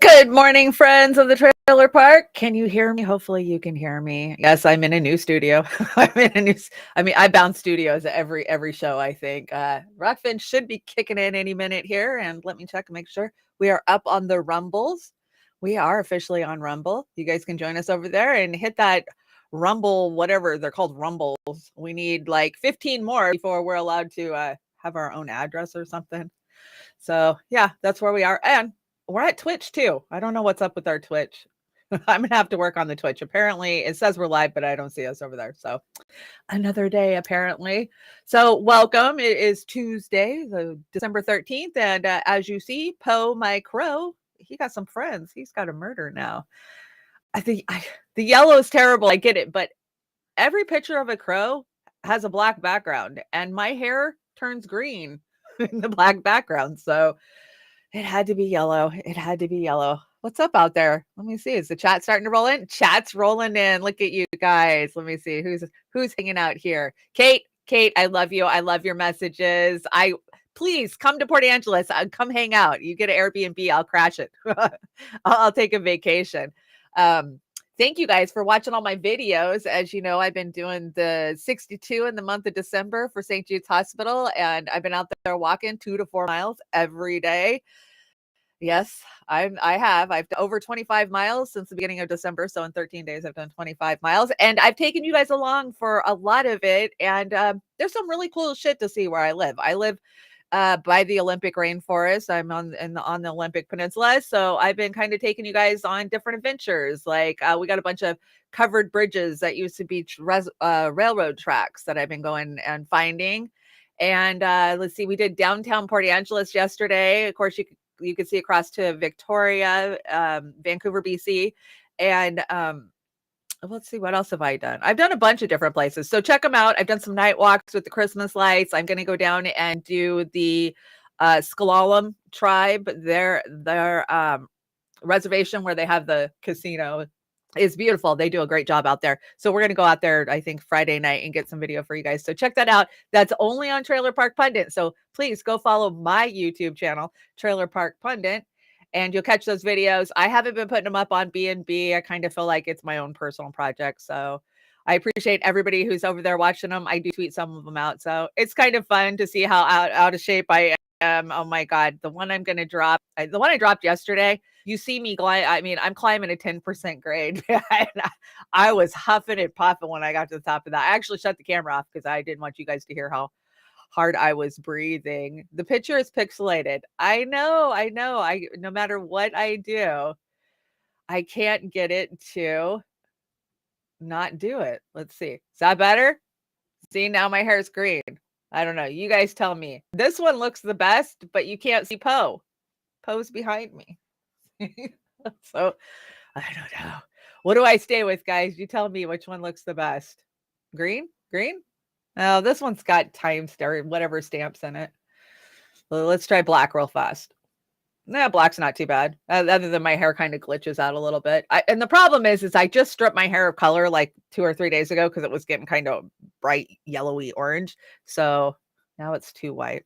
Good morning, friends of the trailer park. Can you hear me? Hopefully you can hear me. Yes, I'm in a new studio. I bounce studios every show, I think. Rokfin should be kicking in any minute here. And let me check and make sure we are up on the Rumbles. We are officially on Rumble. You guys can join us over there and hit that Rumble, whatever they're called, Rumbles. We need like 15 more before we're allowed to have our own address or something. So yeah, that's where we are. And we're at Twitch too. I don't know what's up with our Twitch. I'm gonna have to work on the Twitch. Apparently, it says we're live, but I don't see us over there. So another day, apparently. So welcome. It is Tuesday, the December 13th, and as you see, Poe, my crow, he got some friends. He's got a murder now. The yellow is terrible. I get it, but every picture of a crow has a black background, and my hair turns green in the black background. So it had to be yellow. It had to be yellow. What's up out there? Let me see. Is the chat starting to roll in? Chat's rolling in. Look at you guys. Let me see who's hanging out here. Kate, I love you. I love your messages. Please come to Port Angeles. Come hang out. You get an Airbnb, I'll crash it. I'll take a vacation. Thank you guys for watching all my videos. As you know, I've been doing the 62 in the month of December for St. Jude's Hospital, and I've been out there walking 2 to 4 miles every day. Yes, I've done over 25 miles since the beginning of December. So in 13 days, I've done 25 miles, and I've taken you guys along for a lot of it. And there's some really cool shit to see where I live. I live by the Olympic rainforest. I'm on the Olympic Peninsula. So I've been kind of taking you guys on different adventures. Like we got a bunch of covered bridges that used to be railroad tracks that I've been going and finding. And let's see, we did downtown Port Angeles yesterday. Of course, you could see across to Victoria, Vancouver, BC. And let's see, what else have I done? I've done a bunch of different places. So check them out. I've done some night walks with the Christmas lights. I'm going to go down and do the Sklallam tribe. Their reservation where they have the casino is beautiful. They do a great job out there. So we're going to go out there, I think, Friday night and get some video for you guys. So check that out. That's only on Trailer Park Pundit. So please go follow my YouTube channel, Trailer Park Pundit, and you'll catch those videos. I haven't been putting them up on B&B. I kind of feel like it's my own personal project. So I appreciate everybody who's over there watching them. I do tweet some of them out. So it's kind of fun to see how out of shape I am. Oh my God. The one I'm going to drop, the one I dropped yesterday, you see me I'm climbing a 10% grade. I was huffing and puffing when I got to the top of that. I actually shut the camera off because I didn't want you guys to hear how hard I was breathing. The picture is pixelated. I know. No matter what I do, I can't get it to not do it. Let's see. Is that better? See, now my hair's green. I don't know. You guys tell me. This one looks the best, but you can't see Poe. Poe's behind me. So I don't know. What do I stay with, guys? You tell me which one looks the best. Green? Oh, this one's got timestamp, whatever stamps in it. Well, let's try black real fast. Nah, black's not too bad. Other than my hair kind of glitches out a little bit. And the problem is I just stripped my hair of color like 2 or 3 days ago because it was getting kind of bright yellowy orange. So now it's too white.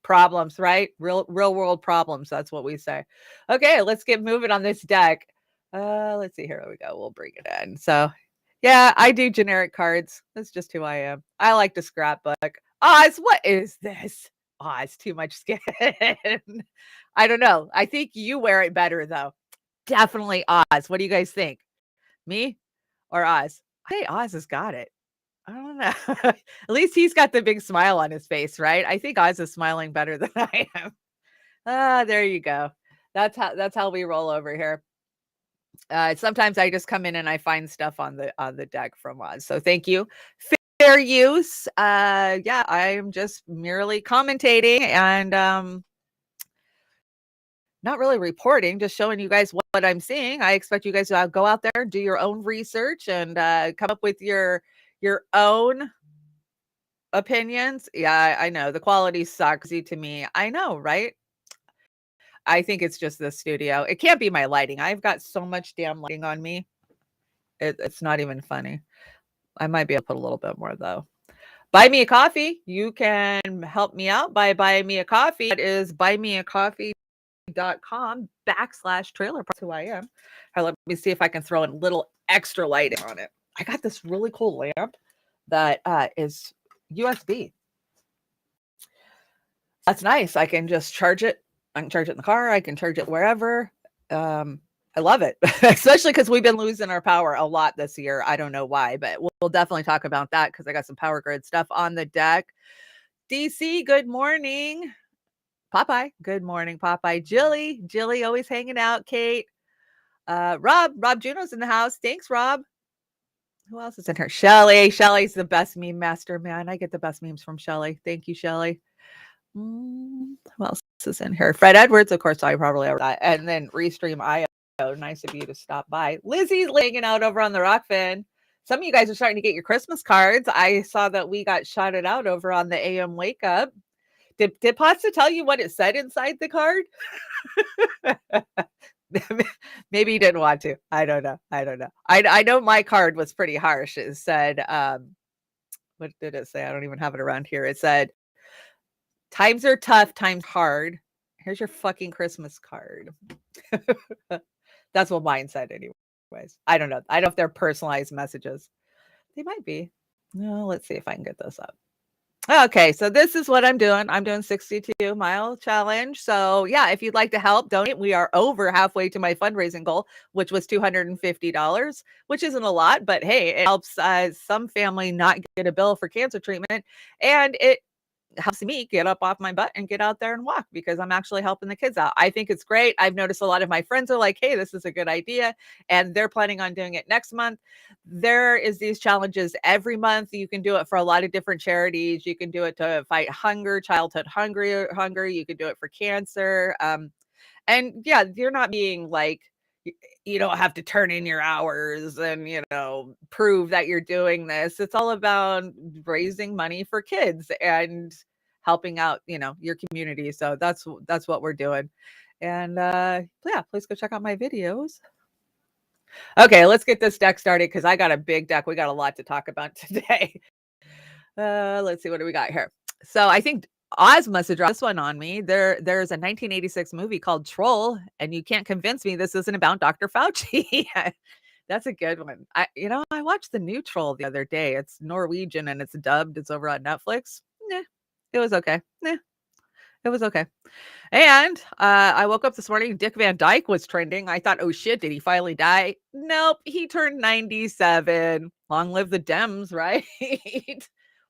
Problems, right? Real world problems. That's what we say. Okay, let's get moving on this deck. Let's see. Here we go. We'll bring it in. So yeah, I do generic cards. That's just who I am. I like to scrapbook. Oz, what is this? Oz, too much skin. I don't know. I think you wear it better though. Definitely Oz. What do you guys think? Me or Oz? I think Oz has got it. I don't know. At least he's got the big smile on his face, right? I think Oz is smiling better than I am. There you go. That's how we roll over here. Sometimes I just come in and I find stuff on the deck from Oz. So thank you. Fair use. Yeah, I'm just merely commentating and not really reporting, just showing you guys what I'm seeing. I expect you guys to go out there, do your own research, and come up with your own opinions. Yeah, I know the quality sucks to me. I know, right? I think it's just the studio. It can't be my lighting. I've got so much damn lighting on me. It's not even funny. I might be able to put a little bit more though. Buy me a coffee. You can help me out by buying me a coffee. That is buymeacoffee.com. linktree.com/trailer park. Who I am. Here, let me see if I can throw a little extra light on it. I got this really cool lamp that is USB. That's nice. I can just charge it. I can charge it in the car. I can charge it wherever. I love it, especially because we've been losing our power a lot this year. I don't know why, but we'll definitely talk about that because I got some power grid stuff on the deck. DC, good morning. Popeye, good morning, Popeye. Jilly, always hanging out. Kate, Rob Juno's in the house. Thanks, Rob. Who else is in here? Shelly's the best meme master, man. I get the best memes from Shelly. Thank you, Shelly. Who else is in here? Fred Edwards, of course, I probably ever that. And then Restream IO. Nice of you to stop by. Lizzie's hanging out over on the Rokfin. Some of you guys are starting to get your Christmas cards. I saw that we got shouted out over on the AM Wake Up. Did Pasta tell you what it said inside the card? Maybe he didn't want to. I don't know. I know my card was pretty harsh. It said, what did it say? I don't even have it around here. It said, times are tough, times hard. Here's your fucking Christmas card. That's what mine said anyways. I don't know. I don't know if they're personalized messages. They might be. No, let's see if I can get this up. Okay, so this is what I'm doing. I'm doing 62-mile challenge. So yeah, if you'd like to help donate, we are over halfway to my fundraising goal, which was $250, which isn't a lot, but hey, it helps some family not get a bill for cancer treatment, and it helps me get up off my butt and get out there and walk because I'm actually helping the kids out. I think it's great. I've noticed a lot of my friends are like, hey, this is a good idea. And they're planning on doing it next month. There is these challenges every month. You can do it for a lot of different charities. You can do it to fight hunger, childhood hunger. You can do it for cancer. And yeah, you're not being like, you don't have to turn in your hours and, prove that you're doing this. It's all about raising money for kids and helping out, your community. So that's what we're doing. And yeah, please go check out my videos. Okay, let's get this deck started because I got a big deck. We got a lot to talk about today. Let's see, what do we got here? So I think Oz must have dropped this one on me. There's a 1986 movie called Troll, and you can't convince me this isn't about Dr. Fauci. That's a good one. I watched the new Troll the other day. It's Norwegian and it's dubbed. It's over on Netflix. It was okay. It was okay. And I woke up this morning. Dick Van Dyke was trending. I thought, oh shit, did he finally die? Nope, he turned 97. Long live the Dems, right?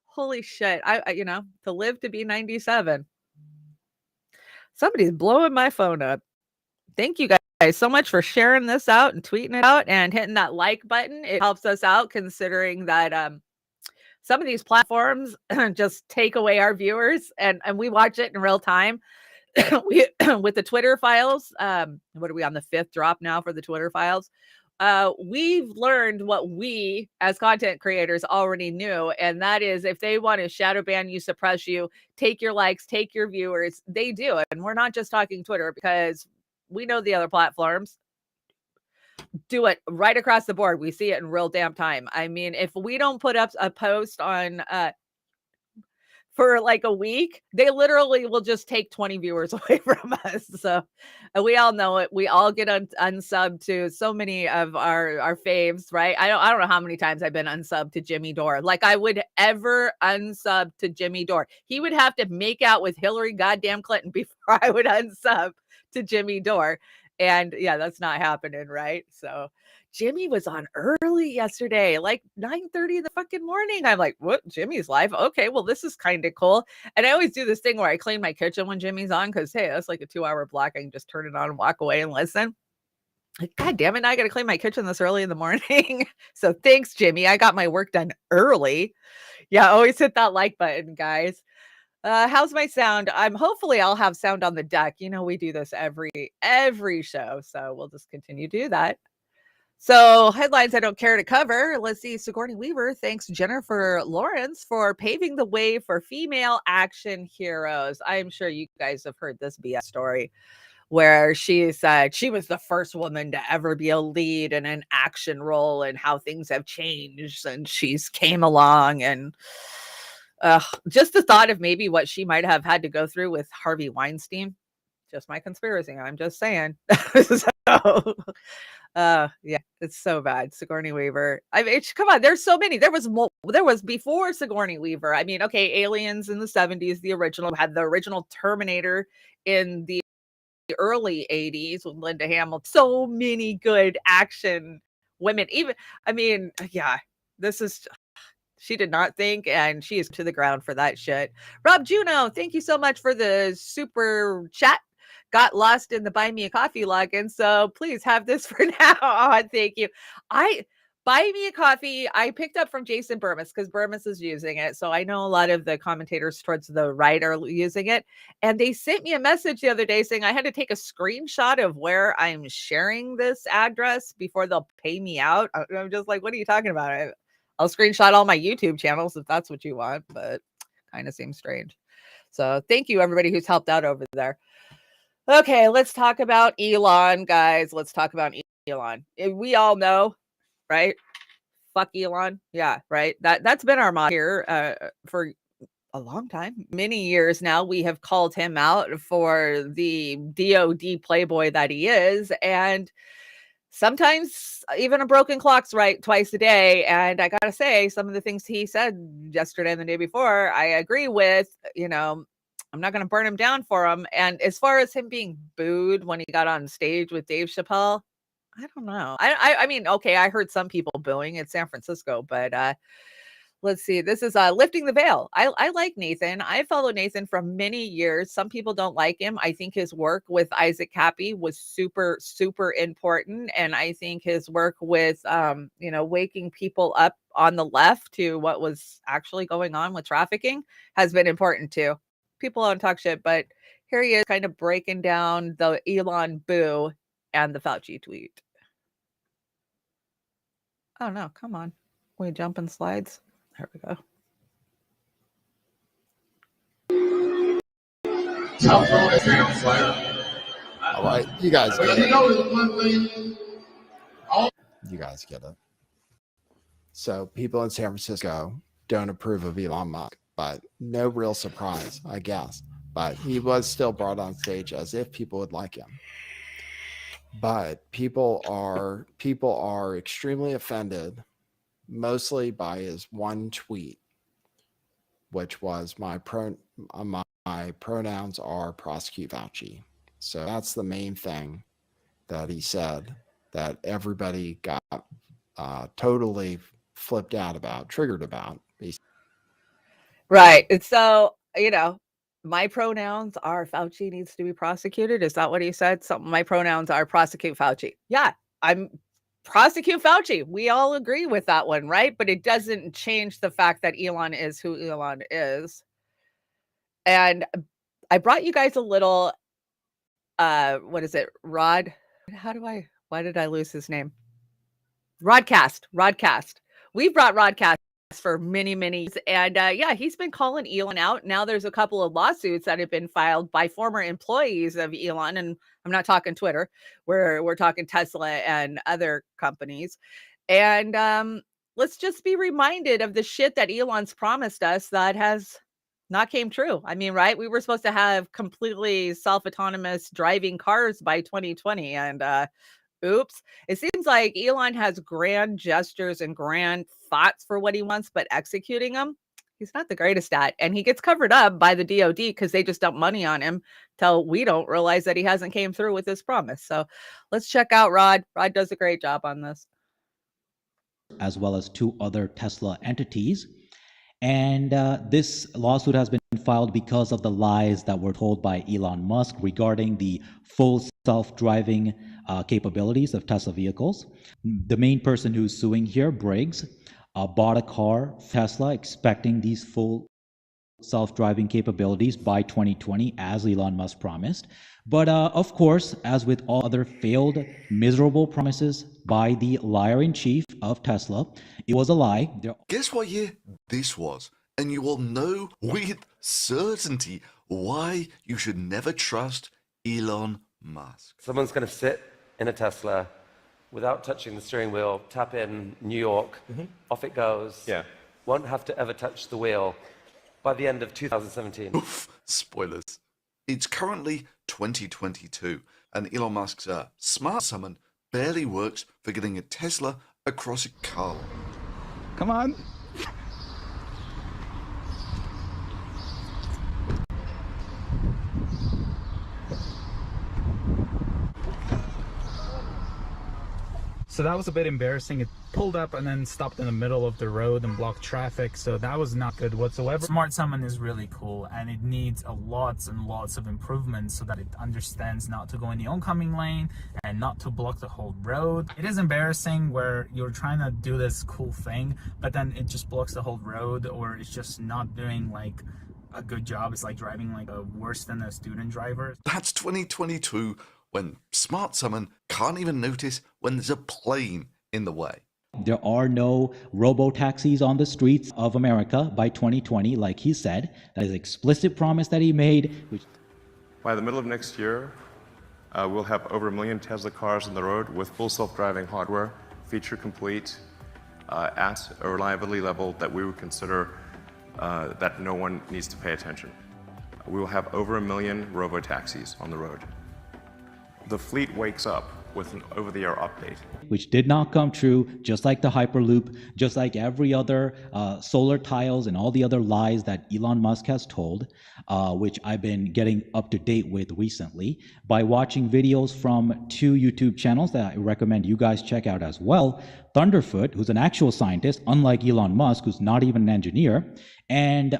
Holy shit. I to live to be 97. Somebody's blowing my phone up. Thank you guys so much for sharing this out and tweeting it out and hitting that like button. It helps us out considering that some of these platforms just take away our viewers and we watch it in real time. With the Twitter files, what are we on the 5th drop now for the Twitter files? We've learned what we as content creators already knew, and that is if they want to shadow ban you, suppress you, take your likes, take your viewers, they do it. And we're not just talking Twitter because we know the other platforms do it right across the board. We see it in real damn time. I mean, if we don't put up a post on for like a week, they literally will just take 20 viewers away from us. So we all know it. We all get unsubbed to so many of our faves, right? I don't know how many times I've been unsubbed to Jimmy Dore. Like I would ever unsub to Jimmy Dore. He would have to make out with Hillary goddamn Clinton before I would unsub to Jimmy Dore. And yeah, that's not happening, right? So Jimmy was on early yesterday, like 9:30 in the fucking morning. I'm like, what? Jimmy's live? Okay, well, this is kind of cool. And I always do this thing where I clean my kitchen when Jimmy's on because, hey, that's like a 2-hour block. I can just turn it on and walk away and listen. Like, God damn it, now I got to clean my kitchen this early in the morning. So thanks, Jimmy. I got my work done early. Yeah, always hit that like button, guys. How's my sound? Hopefully I'll have sound on the deck. We do this every show. So we'll just continue to do that. So headlines I don't care to cover. Let's see. Sigourney Weaver thanks Jennifer Lawrence for paving the way for female action heroes. I'm sure you guys have heard this BS story where she said she was the first woman to ever be a lead in an action role and how things have changed. And she's came along and just the thought of maybe what she might have had to go through with Harvey Weinstein. Just my conspiracy. I'm just saying. So, yeah, it's so bad. Sigourney Weaver. I mean, come on. There's so many. There was before Sigourney Weaver. I mean, okay, Aliens in the 70s, the original had the original Terminator in the early 80s with Linda Hamilton. So many good action women. Even, I mean, yeah, this is, she did not think, and she is to the ground for that shit. Rob Juno, thank you so much for the super chat. Got lost in the buy me a coffee login, so please have this for now. Oh, thank you. Buy me a coffee. I picked up from Jason Burmis because Burmis is using it. So I know a lot of the commentators towards the right are using it. And they sent me a message the other day saying I had to take a screenshot of where I'm sharing this address before they'll pay me out. I'm just like, what are you talking about? I'll screenshot all my YouTube channels if that's what you want, but kind of seems strange. So thank you, everybody who's helped out over there. Okay, let's talk about Elon, guys. Let's talk about Elon. We all know, right? Fuck Elon. Yeah, right. That's been our motto here for a long time, many years now. We have called him out for the DOD playboy that he is, and sometimes even a broken clock's right twice a day. And I gotta say, some of the things he said yesterday and the day before, I agree with. I'm not gonna burn him down for him. And as far as him being booed when he got on stage with Dave Chappelle, I don't know. I mean, okay, I heard some people booing. It's San Francisco, but let's see. This is Lifting the Veil. I like Nathan. I follow Nathan for many years. Some people don't like him. I think his work with Isaac Cappy was super, super important. And I think his work with, waking people up on the left to what was actually going on with trafficking has been important too. People don't talk shit, but here he is kind of breaking down the Elon boo and the Fauci tweet. Oh no, come on. We jump in slides. There we go. All right, you guys get it. You guys get it. So people in San Francisco don't approve of Elon Musk, but no real surprise, I guess. But he was still brought on stage as if people would like him. But people are extremely offended, mostly by his one tweet, which was my pronouns are prosecute Fauci. So that's the main thing that he said that everybody got totally flipped out about, triggered about. Right. And so, my pronouns are Fauci needs to be prosecuted. Is that what he said? My pronouns are prosecute Fauci. Yeah, I'm prosecute Fauci. We all agree with that one, right? But it doesn't change the fact that Elon is who Elon is. And I brought you guys a little, what is it? Why did I lose his name? Rodcast. We've brought Rodcast for many, many years. And yeah, he's been calling Elon out. Now there's a couple of lawsuits that have been filed by former employees of Elon. And I'm not talking Twitter. We're talking Tesla and other companies. And let's just be reminded of the shit that Elon's promised us that has not came true. I mean, right? We were supposed to have completely self-autonomous driving cars by 2020. And oops. It seems like Elon has grand gestures and grand thoughts for what he wants, but executing them, he's not the greatest at. And he gets covered up by the DOD because they just dump money on him till we don't realize that he hasn't came through with his promise. So let's check out Rod. Rod does a great job on this. As well as 2 other Tesla entities. And this lawsuit has been filed because of the lies that were told by Elon Musk regarding the full self-driving capabilities of Tesla vehicles. The main person who's suing here, Briggs, bought a car, Tesla, expecting these full self-driving capabilities by 2020, as Elon Musk promised. But of course, as with all other failed, miserable promises by the liar-in-chief of Tesla, it was a lie. Guess what year this was? And you will know with certainty why you should never trust Elon Musk. Someone's going to sit in a Tesla without touching the steering wheel, tap in New York, off it goes. Yeah. Won't have to ever touch the wheel by the end of 2017. Oof, spoilers. It's currently 2022, and Elon Musk's smart summon barely works for getting a Tesla across a car. Come on. So that was a bit embarrassing. It pulled up and then stopped in the middle of the road and blocked traffic, so that was not good whatsoever. Smart Summon is really cool, and it needs lots and lots of improvements so that it understands not to go in the oncoming lane and not to block the whole road. It is embarrassing where you're trying to do this cool thing, but then it just blocks the whole road, or it's just not doing like a good job. It's like driving like worse than a student driver. That's 2022, when Smart Summon can't even notice when there's a plane in the way. There are no robo-taxis on the streets of America by 2020, like he said. That is an explicit promise that he made. By the middle of next year, we'll have over 1 million Tesla cars on the road with full self-driving hardware, feature complete, at a reliability level that we would consider that no one needs to pay attention. We will have over 1 million robo-taxis on the road. The fleet wakes up with an over-the-air update. Which did not come true, just like the Hyperloop, just like every other solar tiles and all the other lies that Elon Musk has told, which I've been getting up to date with recently by watching videos from 2 YouTube channels that I recommend you guys check out as well. Thunderfoot, who's an actual scientist, unlike Elon Musk, who's not even an engineer, and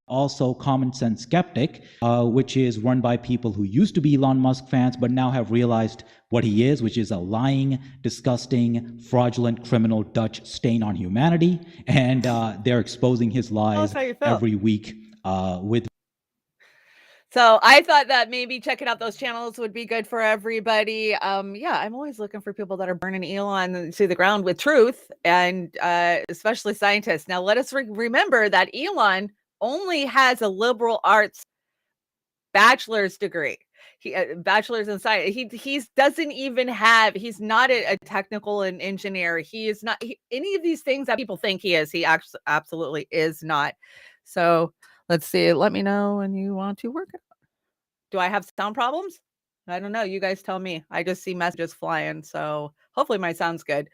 also Common Sense Skeptic, which is run by people who used to be Elon Musk fans, but now have realized what he is, which is a lying, disgusting, fraudulent, criminal Dutch stain on humanity. And they're exposing his lies every week with. So I thought that maybe checking out those channels would be good for everybody. Yeah, I'm always looking for people that are burning Elon to the ground with truth, and especially scientists. Now, let us remember that Elon only has a liberal arts bachelor's degree. He bachelor's in science. He doesn't even have. He's not a technical and engineer. He is not any of these things that people think he is. He actually absolutely is not. So let's see. Let me know when you want to work it. Do I have sound problems? I don't know. You guys tell me. I just see messages flying. So hopefully my sound's good.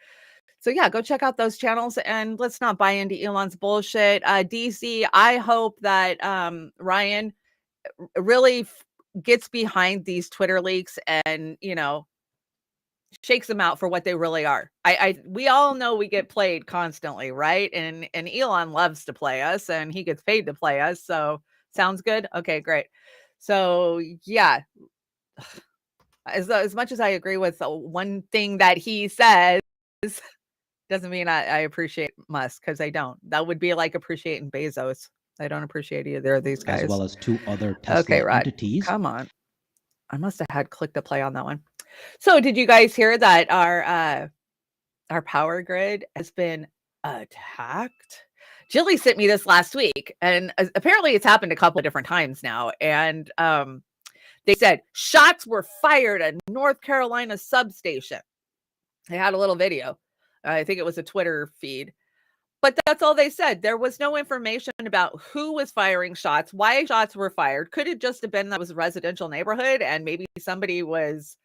So yeah, go check out those channels and let's not buy into Elon's bullshit. DC, I hope that Ryan really gets behind these Twitter leaks and, you know, shakes them out for what they really are. We all know we get played constantly, right? And Elon loves to play us and he gets paid to play us. So sounds good. Okay, great. So yeah, as much as I agree with one thing that he says, doesn't mean I appreciate Musk, because I don't. That would be like appreciating Bezos. I don't appreciate either of these guys. As well as 2 other Tesla entities. Come on. I must have had click to play on that one. So did you guys hear that our power grid has been attacked? Jilly sent me this last week, and apparently it's happened a couple of different times now. And they said shots were fired at North Carolina substation. They had a little video. I think it was a Twitter feed. But that's all they said. There was no information about who was firing shots, why shots were fired. Could it just have been that was a residential neighborhood and maybe somebody was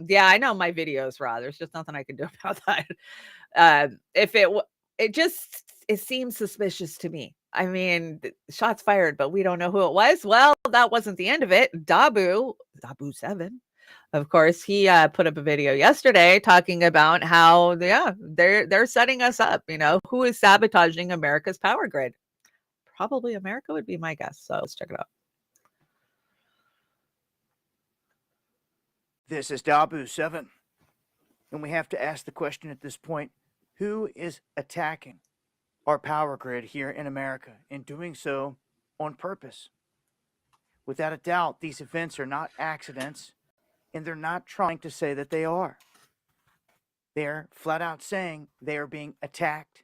yeah, I know my videos raw. There's just nothing I can do about that. If it seems suspicious to me. I mean, shots fired, but we don't know who it was. Well, that wasn't the end of it. Dabu 7. Of course, he put up a video yesterday talking about how, yeah, they're setting us up. You know, who is sabotaging America's power grid? Probably America would be my guess. So let's check it out. This is Dabu 7, and we have to ask the question at this point: who is attacking our power grid here in America, and doing so on purpose? Without a doubt, these events are not accidents. And they're not trying to say that they are. They're flat out saying they are being attacked.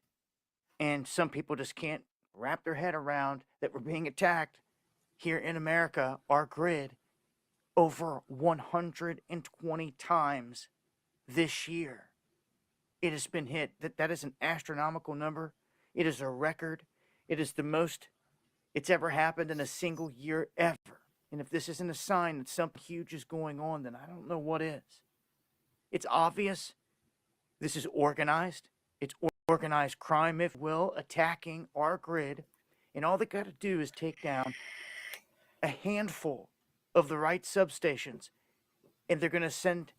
And some people just can't wrap their head around that we're being attacked here in America, our grid, over 120 times this year. It has been hit. That is an astronomical number. It is a record. It is the most it's ever happened in a single year ever And if this isn't a sign that something huge is going on, then I don't know what is. It's obvious. This is organized. It's organized crime, if you will, attacking our grid. And all they got to do is take down a handful of the right substations, and they're going to send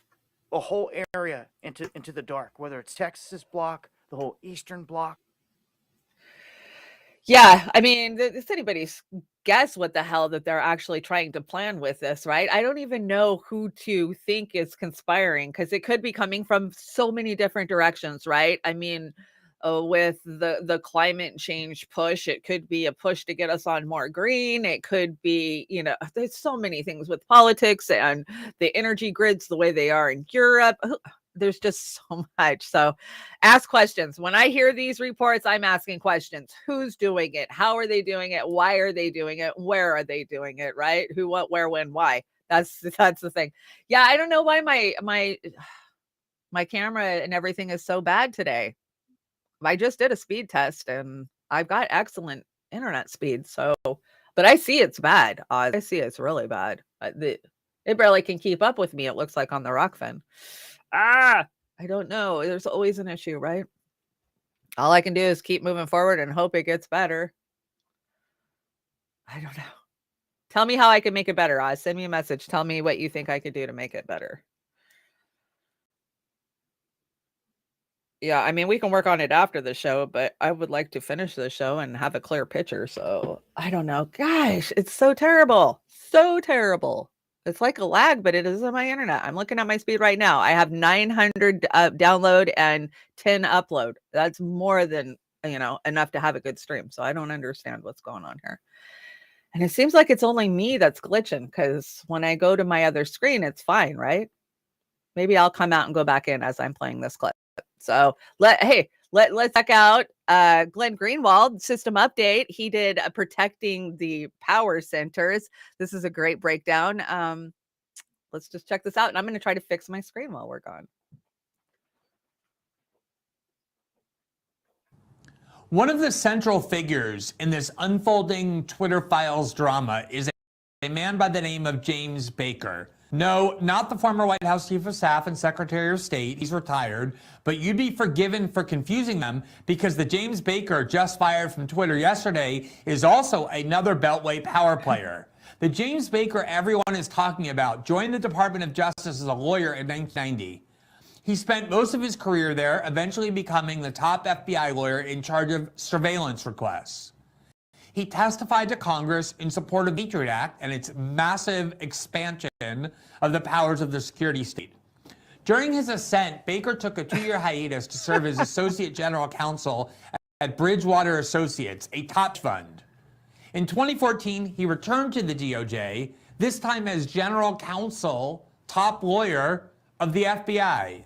a whole area into the dark, whether it's Texas block, the whole eastern block. Yeah, I mean, it's anybody's guess what the hell that they're actually trying to plan with this, right? I don't even know who to think is conspiring because it could be coming from so many different directions, right? I mean, with the climate change push, it could be a push to get us on more green. It could be, there's so many things with politics and the energy grids the way they are in Europe. There's just so much. So ask questions. When I hear these reports, I'm asking questions. Who's doing it? How are they doing it? Why are they doing it? Where are they doing it? Right? Who, what, where, when, why? That's the thing. Yeah, I don't know why my camera and everything is so bad today. I just did a speed test and I've got excellent internet speed. So, but I see it's bad. I see it's really bad. It barely can keep up with me. It looks like on the Rokfin. I don't know. There's always an issue, right? All I can do is keep moving forward and hope it gets better. I don't know. Tell me how I can make it better, Oz. Send me a message. Tell me what you think I could do to make it better. Yeah, I mean, we can work on it after the show, but I would like to finish the show and have a clear picture. So I don't know. Gosh, it's so terrible. So terrible. It's like a lag, but it is on my internet. I'm looking at my speed right now. I have 900 download and 10 upload. That's more than, enough to have a good stream. So I don't understand what's going on here. And it seems like it's only me that's glitching because when I go to my other screen, it's fine, right? Maybe I'll come out and go back in as I'm playing this clip. So let's check out Glenn Greenwald system update. He did protecting the power centers. This is a great breakdown. Let's just check this out. And I'm going to try to fix my screen while we're gone. One of the central figures in this unfolding Twitter files drama is a man by the name of James Baker. No, not the former White House Chief of Staff and Secretary of State. He's retired, but you'd be forgiven for confusing them because the James Baker just fired from Twitter yesterday is also another Beltway power player. The James Baker everyone is talking about joined the Department of Justice as a lawyer in 1990. He spent most of his career there, eventually becoming the top FBI lawyer in charge of surveillance requests. He testified to Congress in support of the Patriot Act and its massive expansion of the powers of the security state. During his ascent, Baker took a 2-year hiatus to serve as Associate General Counsel at Bridgewater Associates, a top fund. In 2014, he returned to the DOJ, this time as General Counsel, top lawyer of the FBI.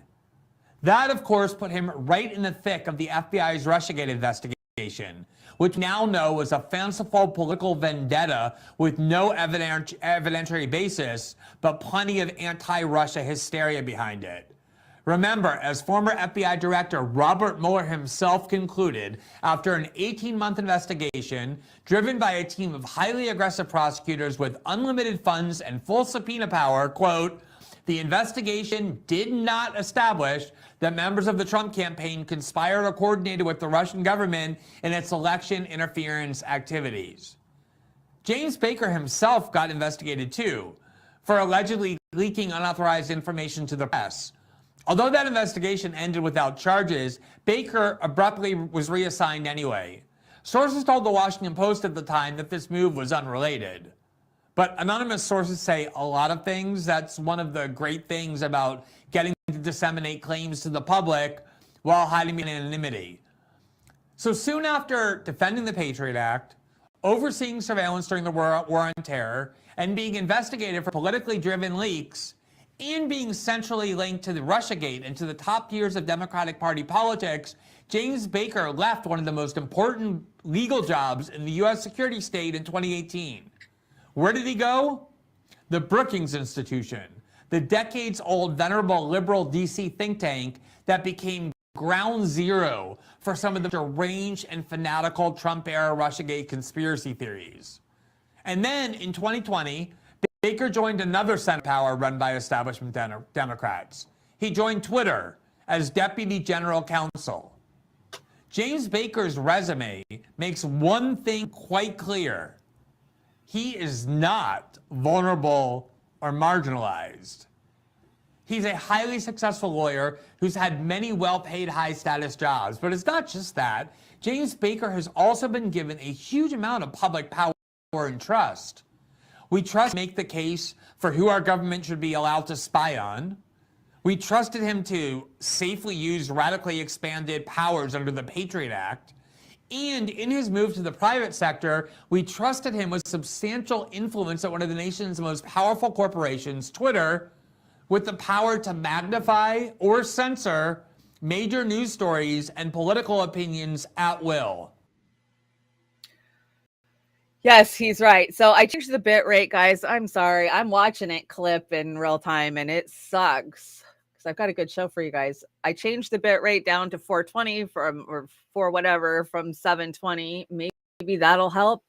That, of course, put him right in the thick of the FBI's Russiagate investigation, which now know is a fanciful political vendetta with no evidentiary basis, but plenty of anti-Russia hysteria behind it. Remember, as former FBI Director Robert Mueller himself concluded, after an 18-month investigation driven by a team of highly aggressive prosecutors with unlimited funds and full subpoena power, quote, the investigation did not establish that members of the Trump campaign conspired or coordinated with the Russian government in its election interference activities. James Baker himself got investigated too for allegedly leaking unauthorized information to the press. Although that investigation ended without charges, Baker abruptly was reassigned anyway. Sources told the Washington Post at the time that this move was unrelated. But anonymous sources say a lot of things. That's one of the great things about getting to disseminate claims to the public while hiding in anonymity. So soon after defending the Patriot Act, overseeing surveillance during the war on terror, and being investigated for politically driven leaks, and being centrally linked to the Russiagate and to the top tiers of Democratic Party politics, James Baker left one of the most important legal jobs in the U.S. security state in 2018. Where did he go? The Brookings Institution, the decades-old venerable liberal DC think tank that became ground zero for some of the deranged and fanatical Trump-era Russiagate conspiracy theories. And then in 2020, Baker joined another Senate power run by establishment Democrats. He joined Twitter as Deputy General Counsel. James Baker's resume makes one thing quite clear. He is not vulnerable or marginalized. He's a highly successful lawyer who's had many well-paid, high-status jobs. But it's not just that. James Baker has also been given a huge amount of public power and trust. We trust him to make the case for who our government should be allowed to spy on. We trusted him to safely use radically expanded powers under the Patriot Act. And in his move to the private sector, we trusted him with substantial influence at one of the nation's most powerful corporations, Twitter, with the power to magnify or censor major news stories and political opinions at will. Yes, he's right. So I changed the bit rate, guys. I'm sorry. I'm watching it clip in real time and it sucks because I've got a good show for you guys. I changed the bit rate down to 420 or whatever from 720. Maybe that'll help.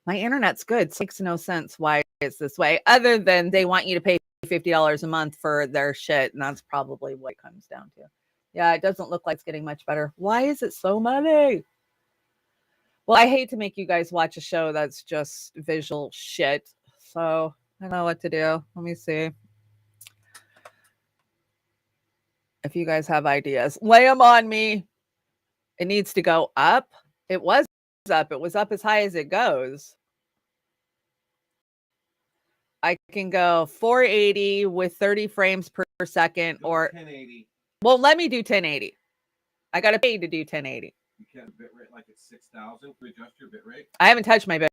My internet's good. It makes no sense why it's this way, other than they want you to pay $50 a month for their shit, and that's probably what it comes down to. Yeah, it doesn't look like it's getting much better. Why is it so money? Well, I hate to make you guys watch a show that's just visual shit, so I don't know what to do. Let me see if you guys have ideas. Lay them on me. It needs to go up. It was up. It was up as high as it goes. I can go 480 with 30 frames per second, or 1080. Well, let me do 1080. I got to pay to do 1080. You can't bit rate like it's 6,000 to adjust your bit rate. I haven't touched my bit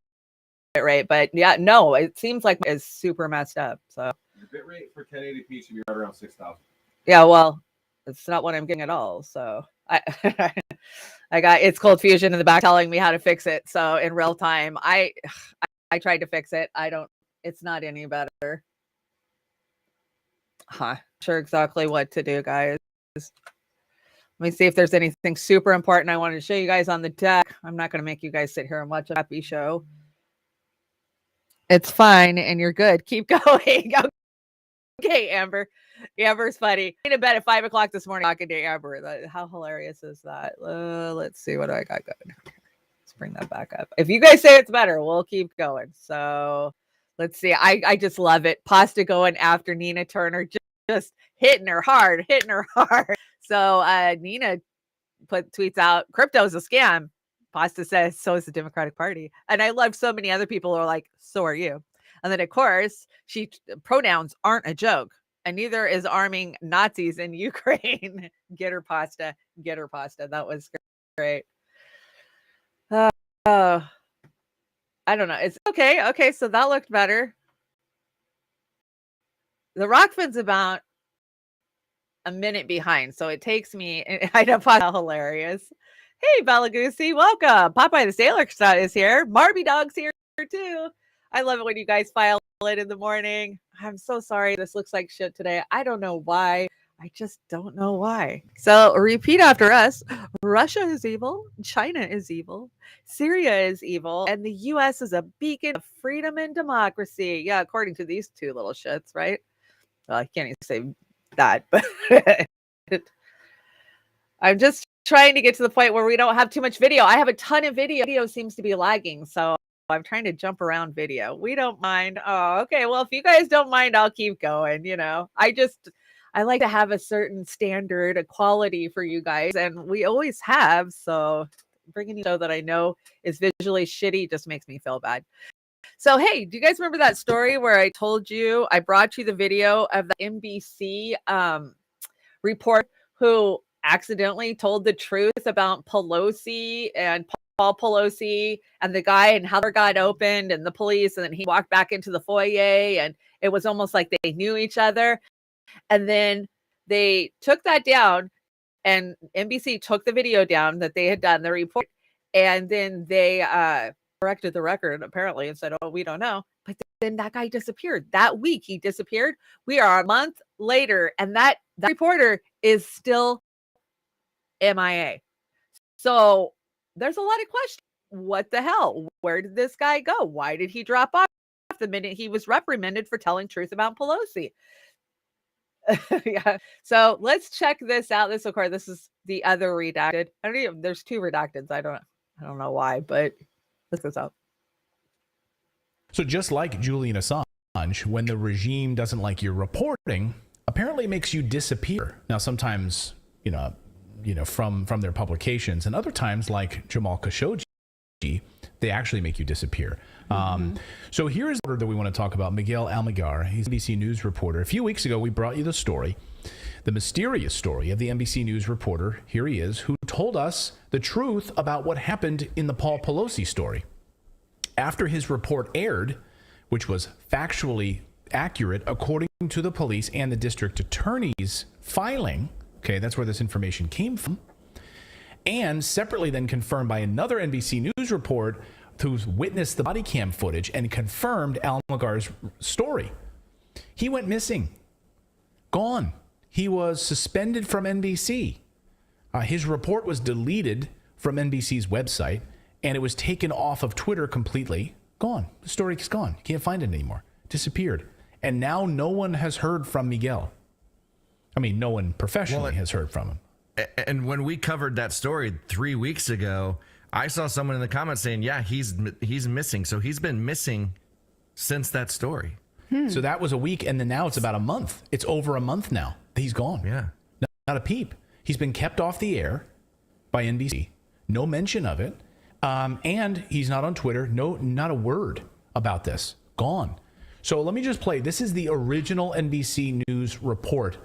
rate, but yeah, no, it seems like it's super messed up. So The bit rate for 1080p should be right around 6,000. yeah, well, it's not what I'm getting at all. So I got It's Cold Fusion in the back telling me how to fix it. So in real time, I tried to fix it. It's not any better. Sure exactly what to do, guys. Let me see if there's anything super important I wanted to show you guys on the deck. I'm not going to make you guys sit here and watch a happy show. It's fine, and you're good. Keep going. Okay, Amber. Amber's funny. I went to bed at 5 o'clock this morning talking to Amber. How hilarious is that? Let's see what I got going. Let's bring that back up. If you guys say it's better, we'll keep going. So let's see. I just love it. Pasta going after Nina Turner. Just hitting her hard. So Nina tweets out, crypto's a scam. Pasta says, so is the Democratic Party. And I love so many other people who are like, so are you. And then, of course, pronouns aren't a joke. And neither is arming Nazis in Ukraine. Get her, Pasta. Get her, Pasta. That was great. I don't know. It's okay. Okay, so that looked better. The Rokfin's about a minute behind, so it takes me. I know, how hilarious. Hey, Balagusi, welcome. Popeye the Sailor is here. Marby Dog's here too. I love it when you guys file it in the morning. I'm so sorry this looks like shit today. I don't know why. I just don't know why. So repeat after us. Russia is evil. China is evil. Syria is evil. And the U.S. is a beacon of freedom and democracy. Yeah, according to these two little shits, right? Well, I can't even say that, but I'm just trying to get to the point where we don't have too much video. I have a ton of video. Video seems to be lagging, so I'm trying to jump around video. We don't mind. Oh, okay. Well, if you guys don't mind, I'll keep going. You know, I like to have a certain standard, a quality for you guys, and we always have. So bringing a show that I know is visually shitty just makes me feel bad. So, hey, do you guys remember that story where I told you, I brought you the video of the NBC report who accidentally told the truth about Pelosi and Paul Pelosi and the guy and how the door got opened and the police, and then he walked back into the foyer and it was almost like they knew each other. And then they took that down, and NBC took the video down that they had done the report, and then they corrected the record apparently and said, oh, we don't know. But then that guy disappeared. That week he disappeared. We are a month later, and that reporter is still MIA. So there's a lot of questions. What the hell? Where did this guy go? Why did he drop off the minute he was reprimanded for telling truth about Pelosi. Yeah. So let's check this out. This, of course, this is the other redacted. I don't even, there's two redacteds. I don't know why, but let's this out. So just like Julian Assange, when the regime doesn't like your reporting, apparently makes you disappear. Now, sometimes, from their publications, and other times, like Jamal Khashoggi, they actually make you disappear. So here's the order that we want to talk about. Miguel Almaguer, he's an NBC News reporter. A few weeks ago, we brought you the story, the mysterious story of the NBC News reporter, here he is, who told us the truth about what happened in the Paul Pelosi story. After his report aired, which was factually accurate according to the police and the district attorney's filing, okay, that's where this information came from, and separately then confirmed by another NBC News report who's witnessed the body cam footage and confirmed Almaguer's story. He went missing, gone. He was suspended from NBC. His report was deleted from NBC's website, and it was taken off of Twitter completely. Gone. The story is gone. You can't find it anymore. Disappeared. And now no one has heard from Miguel. I mean, no one professionally has heard from him. And when we covered that story 3 weeks ago, I saw someone in the comments saying, yeah, he's missing. So he's been missing since that story. So that was a week, and then now it's about a month. It's over a month now. He's gone. Yeah. Not a peep. He's been kept off the air by NBC. No mention of it. And he's not on Twitter. No, not a word about this. Gone. So let me just play. This is the original NBC News report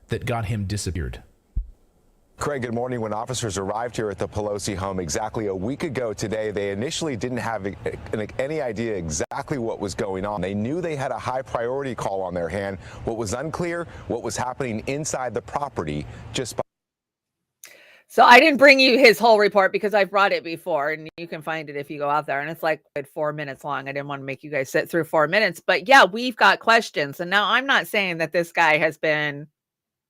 that got him disappeared. Craig, good morning. When officers arrived here at the Pelosi home exactly a week ago today, they initially didn't have any idea exactly what was going on. They knew they had a high priority call on their hand. What was unclear, what was happening inside the property just by. So I didn't bring you his whole report because I've brought it before, and you can find it if you go out there, and it's like 4 minutes long. I didn't want to make you guys sit through 4 minutes, but yeah, we've got questions. And now I'm not saying that this guy has been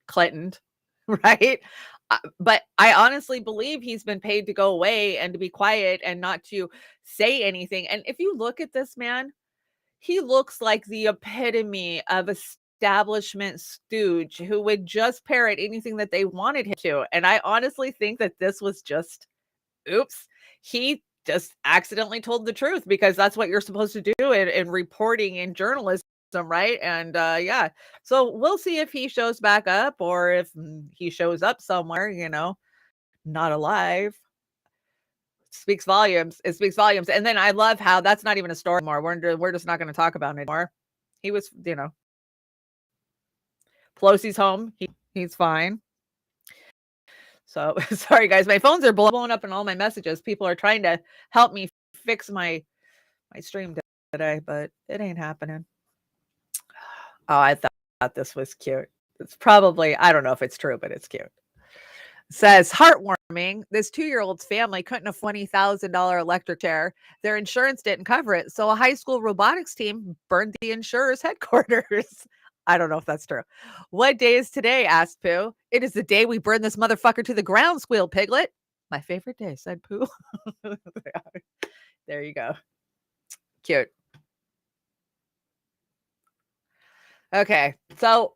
Clintoned, right? But I honestly believe he's been paid to go away and to be quiet and not to say anything. And if you look at this man, he looks like the epitome of establishment stooge who would just parrot anything that they wanted him to. And I honestly think that this was just, oops, he just accidentally told the truth, because that's what you're supposed to do in reporting in journalism. Right. And yeah, so we'll see if he shows back up or if he shows up somewhere, not alive. Speaks volumes. It speaks volumes. And then I love how that's not even a story anymore. We're just not going to talk about it anymore. He was, Pelosi's home. He's fine. So sorry, guys, my phones are blowing up in all my messages. People are trying to help me fix my stream today, but it ain't happening. Oh, I thought this was cute. It's probably, I don't know if it's true, but it's cute. It says, heartwarming. This 2-year-old's family couldn't afford $20,000 electric chair. Their insurance didn't cover it. So a high school robotics team burned the insurer's headquarters. I don't know if that's true. What day is today? Asked Pooh. It is the day we burn this motherfucker to the ground, squealed Piglet. My favorite day, said Pooh. There you go. Cute. Okay, so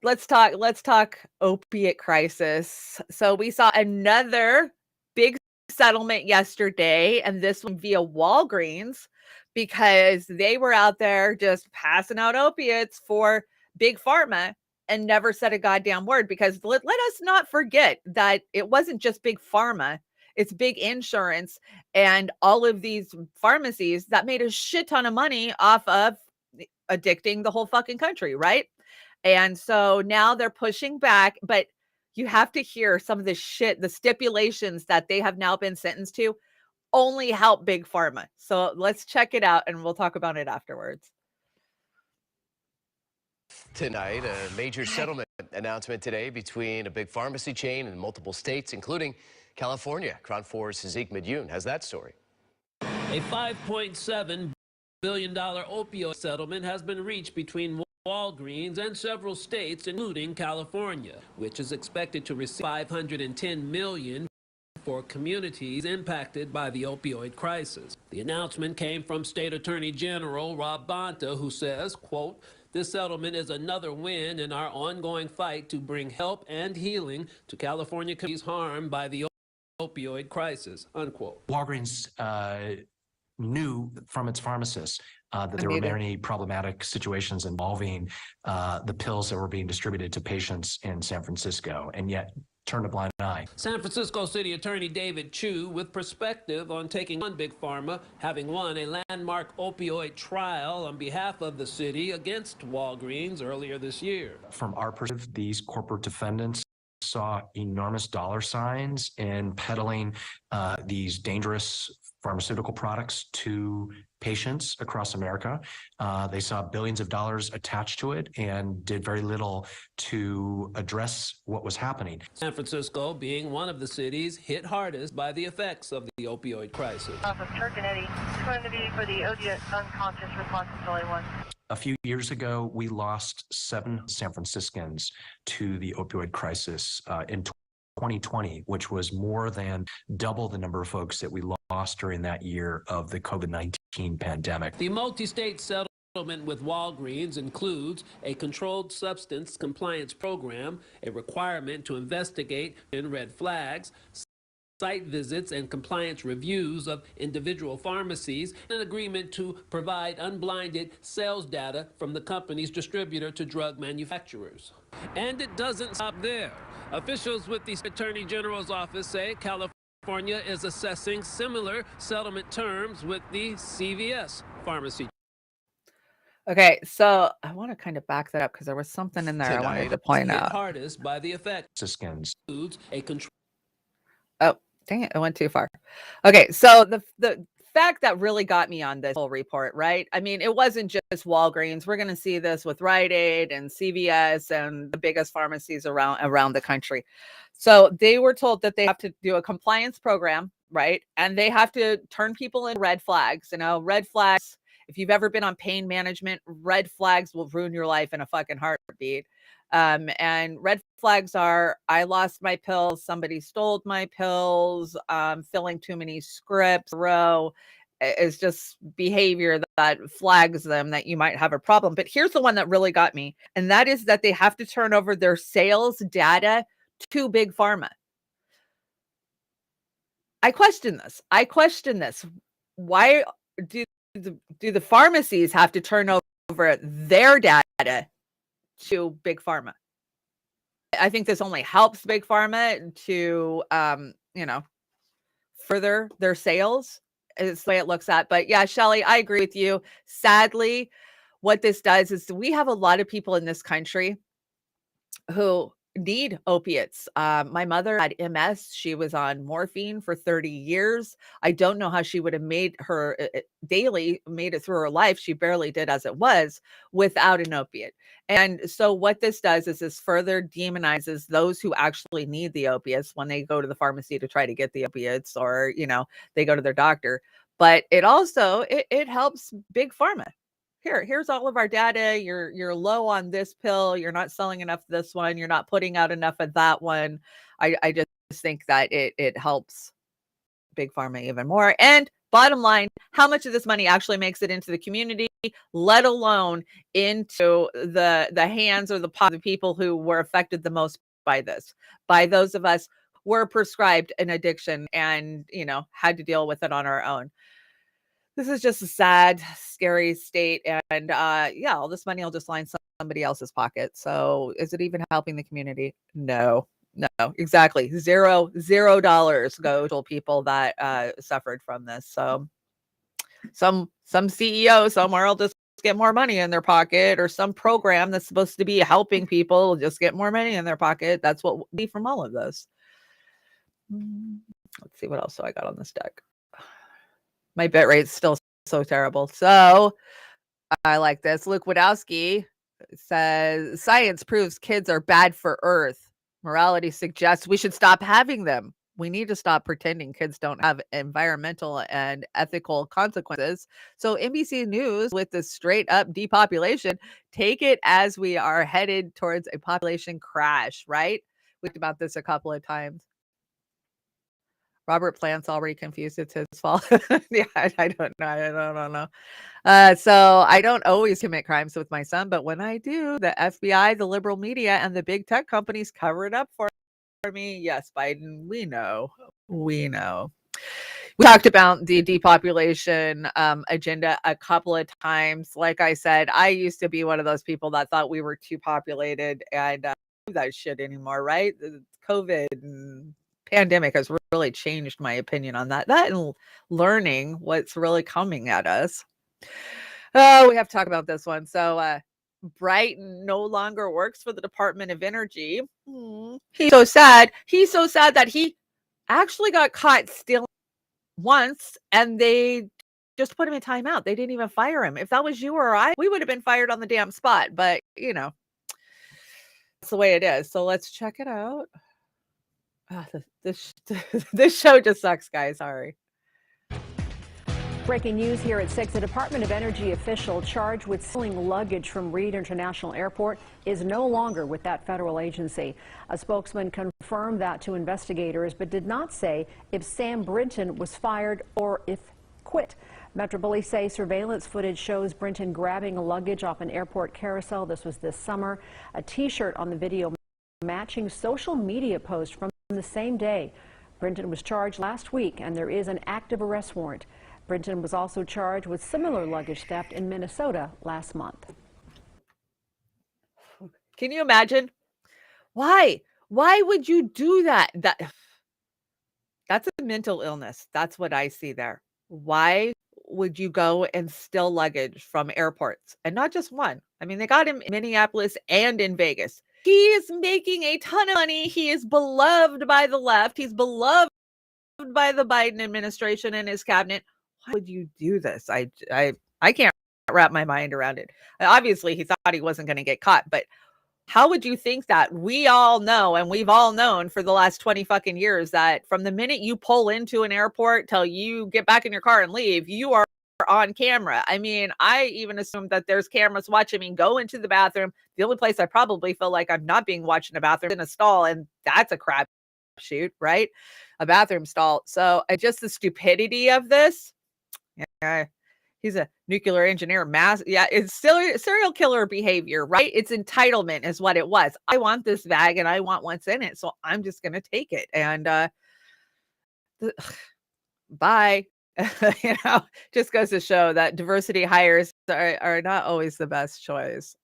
let's talk opiate crisis. So we saw another big settlement yesterday, and this one via Walgreens, because they were out there just passing out opiates for big pharma and never said a goddamn word. Because let us not forget that it wasn't just big pharma, it's big insurance and all of these pharmacies that made a shit ton of money off of addicting the whole fucking country, right? And so now they're pushing back, but you have to hear some of the shit, the stipulations that they have now been sentenced to only help big pharma. So let's check it out and we'll talk about it afterwards. Tonight, a major settlement announcement today between a big pharmacy chain and multiple states, including California. Crown 4's Zeke Medune has that story. A $5.7 billion opioid settlement has been reached between Walgreens and several states, including California, which is expected to receive $510 million for communities impacted by the opioid crisis. The announcement came from State Attorney General Rob Bonta, who says, quote, "This settlement is another win in our ongoing fight to bring help and healing to California communities harmed by the opioid crisis," unquote. Walgreens knew from its pharmacists that there were many problematic situations involving the pills that were being distributed to patients in San Francisco, and yet turned a blind eye. San Francisco City Attorney David Chu with perspective on taking on Big Pharma, having won a landmark opioid trial on behalf of the city against Walgreens earlier this year. From our perspective, these corporate defendants saw enormous dollar signs in peddling these dangerous pharmaceutical products to patients across America. They saw billions of dollars attached to it and did very little to address what was happening. San Francisco being one of the cities hit hardest by the effects of the opioid crisis. From Turk and Eddie, it's going to be for the OD unconscious responsibility one. A few years ago, we lost 7 San Franciscans to the opioid crisis in 2020, which was more than double the number of folks that we lost during that year of the COVID-19 pandemic. The multi-state settlement with Walgreens includes a controlled substance compliance program, a requirement to investigate red flags, site visits and compliance reviews of individual pharmacies, an agreement to provide unblinded sales data from the company's distributor to drug manufacturers. And it doesn't stop there. Officials with the Attorney General's office say California is assessing similar settlement terms with the CVS pharmacy. Okay, so I want to kind of back that up because there was something in there I wanted to point out. Hardest by the effect. Includes a control. Oh, dang it, I went too far. Okay, so the fact that really got me on this whole report, right? I mean, it wasn't just Walgreens. We're going to see this with Rite Aid and CVS and the biggest pharmacies around the country. So they were told that they have to do a compliance program, right? And they have to turn people in red flags. You know, red flags, if you've ever been on pain management, red flags will ruin your life in a fucking heartbeat. And red flags are, I lost my pills, somebody stole my pills, filling too many scripts, is just behavior that flags them that you might have a problem. But here's the one that really got me. And that is that they have to turn over their sales data to Big Pharma. I question this. Why do the pharmacies have to turn over their data to Big Pharma? I think this only helps Big Pharma to, further their sales. Is the way it looks at. But yeah, Shelley, I agree with you. Sadly, what this does is we have a lot of people in this country who need opiates. My mother had MS. She was on morphine for 30 years. I don't know how she would have made her made it through her life. She barely did as it was without an opiate. And so what this does is this further demonizes those who actually need the opiates when they go to the pharmacy to try to get the opiates, or, they go to their doctor. But it also, it helps Big Pharma. Here's all of our data. You're low on this pill. You're not selling enough of this one. You're not putting out enough of that one. I just think that it helps Big Pharma even more. And bottom line, how much of this money actually makes it into the community, let alone into the hands or the people who were affected the most by this, by those of us who were prescribed an addiction and, had to deal with it on our own. This is just a sad, scary state. And all this money will just line somebody else's pocket. So is it even helping the community? No, exactly. $0 go to people that suffered from this. So some CEO somewhere will just get more money in their pocket, or some program that's supposed to be helping people just get more money in their pocket. That's what we'll be from all of this. Let's see what else I got on this deck. My bit rate's still so terrible. So I like this. Luke Wadowski says, science proves kids are bad for Earth. Morality suggests we should stop having them. We need to stop pretending kids don't have environmental and ethical consequences. So NBC News, with the straight up depopulation, take it as we are headed towards a population crash, right? We talked about this a couple of times. Robert Plant's already confused it's his fault. Yeah, I don't know. I don't know. So I don't always commit crimes with my son, but when I do, the FBI, the liberal media, and the big tech companies cover it up for me. Yes, Biden, we know. We know. We talked about the depopulation agenda a couple of times. Like I said, I used to be one of those people that thought we were too populated, and that shit anymore, right? The COVID and pandemic has really changed my opinion on that. That and learning what's really coming at us. Oh, we have to talk about this one. So, Brighton no longer works for the Department of Energy. He's so sad. He's so sad that he actually got caught stealing once, and they just put him in timeout. They didn't even fire him. If that was you or I, we would have been fired on the damn spot. But that's the way it is. So let's check it out. This this show just sucks, guys. Sorry. Breaking news here at 6. A Department of Energy official charged with stealing luggage from Reed International Airport is no longer with that federal agency. A spokesman confirmed that to investigators, but did not say if Sam Brinton was fired or if quit. Metro Police say surveillance footage shows Brinton grabbing luggage off an airport carousel. This was this summer. A T-shirt on the video matching social media post from the same day. Brinton was charged last week, and there is an active arrest warrant. Brinton was also charged with similar luggage theft in Minnesota last month. Can you imagine? Why? Why would you do that? That's a mental illness. That's what I see there. Why would you go and steal luggage from airports? And not just one. I mean, they got him in Minneapolis and in Vegas. He is making a ton of money. He is beloved by the left. He's beloved by the Biden administration and his cabinet. Why would you do this? I can't wrap my mind around it. Obviously, he thought he wasn't going to get caught, but how would you think that? We all know, and we've all known for the last 20 fucking years, that from the minute you pull into an airport till you get back in your car and leave, you are on camera. I mean, I even assume that there's cameras watching me go into the bathroom. The only place I probably feel like I'm not being watched in a bathroom, in a stall, and that's a crap shoot, right? A bathroom stall. So just the stupidity of this. Yeah, he's a nuclear engineer. It's serial killer behavior, right? It's entitlement is what it was. I want this bag and I want what's in it, so I'm just going to take it. And bye. Just goes to show that diversity hires are not always the best choice.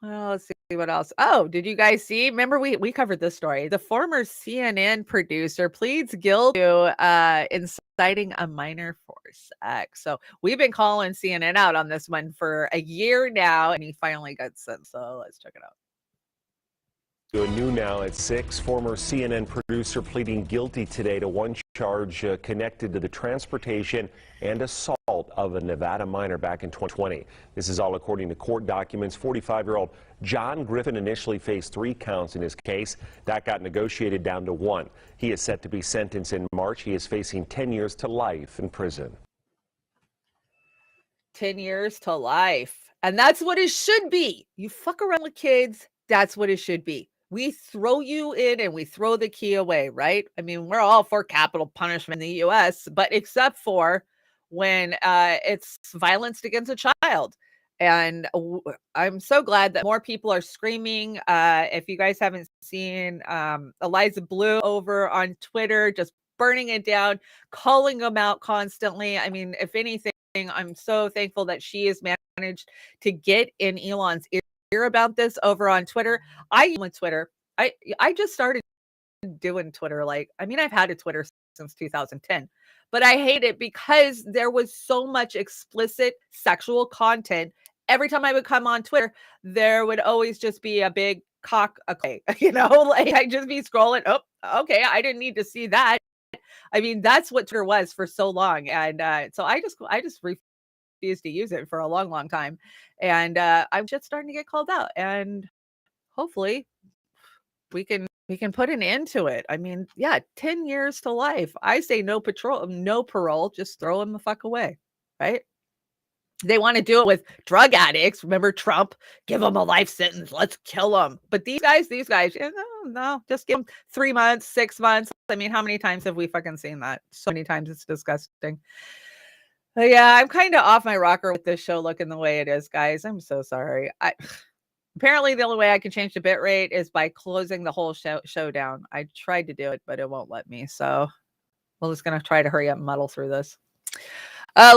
Well, let's see what else. Oh, did you guys see? Remember, we covered this story. The former CNN producer pleads guilty to inciting a minor for sex. So we've been calling CNN out on this one for a year now, and he finally got sentenced. So let's check it out. To a new now at 6, former CNN producer pleading guilty today to one charge connected to the transportation and assault of a Nevada minor back in 2020. This is all according to court documents. 45-year-old John Griffin initially faced 3 counts in his case. That got negotiated down to 1. He is set to be sentenced in March. He is facing 10 years to life in prison. 10 years to life. And that's what it should be. You fuck around with kids, that's what it should be. We throw you in and we throw the key away, right? I mean, we're all for capital punishment in the US, but except for when it's violence against a child. And I'm so glad that more people are screaming. If you guys haven't seen Eliza Blue over on Twitter, just burning it down, calling them out constantly. I mean, if anything, I'm so thankful that she has managed to get in Elon's ear about this over on Twitter. I just started doing Twitter. I've had a Twitter since 2010, but I hate it because there was so much explicit sexual content. Every time I would come on Twitter, there would always just be a big cock. Okay, I'd just be scrolling. Oh, okay, I didn't need to see that. I mean, that's what Twitter was for so long, and so I just refused to use it for a long, long time. And I'm just starting to get called out, and hopefully we can put an end to it. I mean, yeah, 10 years to life. I say no parole, just throw him the fuck away, right? They want to do it with drug addicts. Remember Trump? Give them a life sentence. Let's kill them. But these guys, no, just give them 3 months, 6 months. I mean, how many times have we fucking seen that? So many times, it's disgusting. But yeah, I'm kind of off my rocker with this show looking the way it is, guys. I'm so sorry. Apparently the only way I can change the bit rate is by closing the whole show down. I tried to do it, but it won't let me. So we're just gonna try to hurry up and muddle through this. I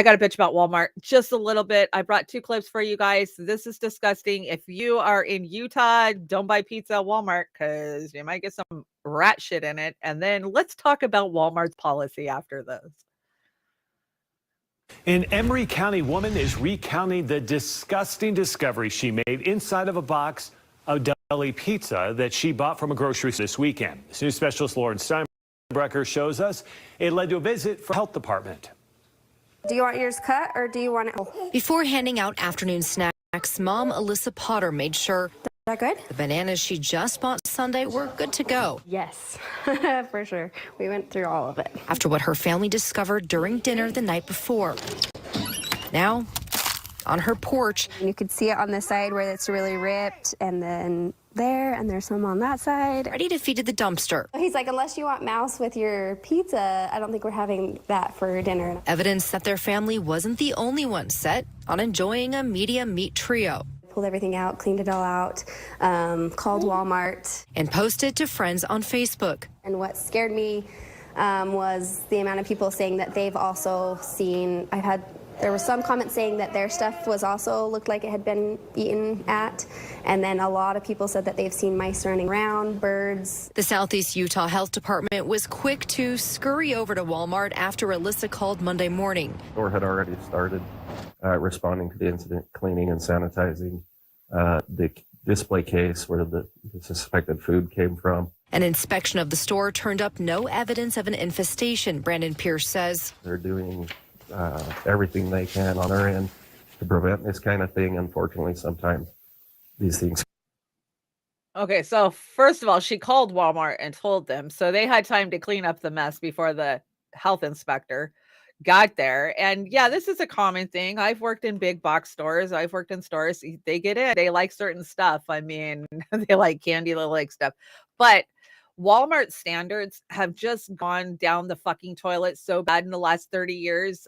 got a bitch about Walmart just a little bit. I brought 2 clips for you guys. This is disgusting. If you are in Utah, don't buy pizza at Walmart because you might get some rat shit in it. And then let's talk about Walmart's policy after this. An Emery County woman is recounting the disgusting discovery she made inside of a box of deli pizza that she bought from a grocery store this weekend. News specialist Lauren Steinbrecher shows us it led to a visit from the health department. Do you want yours cut or do you want it? Before handing out afternoon snacks, Mom Alyssa Potter made sure that good? The bananas she just bought Sunday were good to go. Yes, for sure. We went through all of it. After what her family discovered during dinner the night before. Now, on her porch. You could see it on the side where it's really ripped, and then there, and there's some on that side. Ready to feed to the dumpster. He's like, unless you want mouse with your pizza, I don't think we're having that for dinner. Evidence that their family wasn't the only one set on enjoying a medium meat trio. Pulled everything out, cleaned it all out, called Walmart. And posted to friends on Facebook. And what scared me was the amount of people saying that they've also seen, there was some comments saying that their stuff was also looked like it had been eaten at. And then a lot of people said that they've seen mice running around, birds. The Southeast Utah Health Department was quick to scurry over to Walmart after Alyssa called Monday morning. The store had already started responding to the incident, cleaning and sanitizing the display case where the suspected food came from. An inspection of the store turned up no evidence of an infestation, Brandon Pierce says. They're doing everything they can on our end to prevent this kind of thing. Unfortunately, sometimes these things. Okay, so first of all, she called Walmart and told them, so they had time to clean up the mess before the health inspector got there. And yeah, this is a common thing. I've worked in big box stores. I've worked in stores. They get in. They like certain stuff. I mean, they like candy, they like stuff. But Walmart standards have just gone down the fucking toilet so bad in the last 30 years.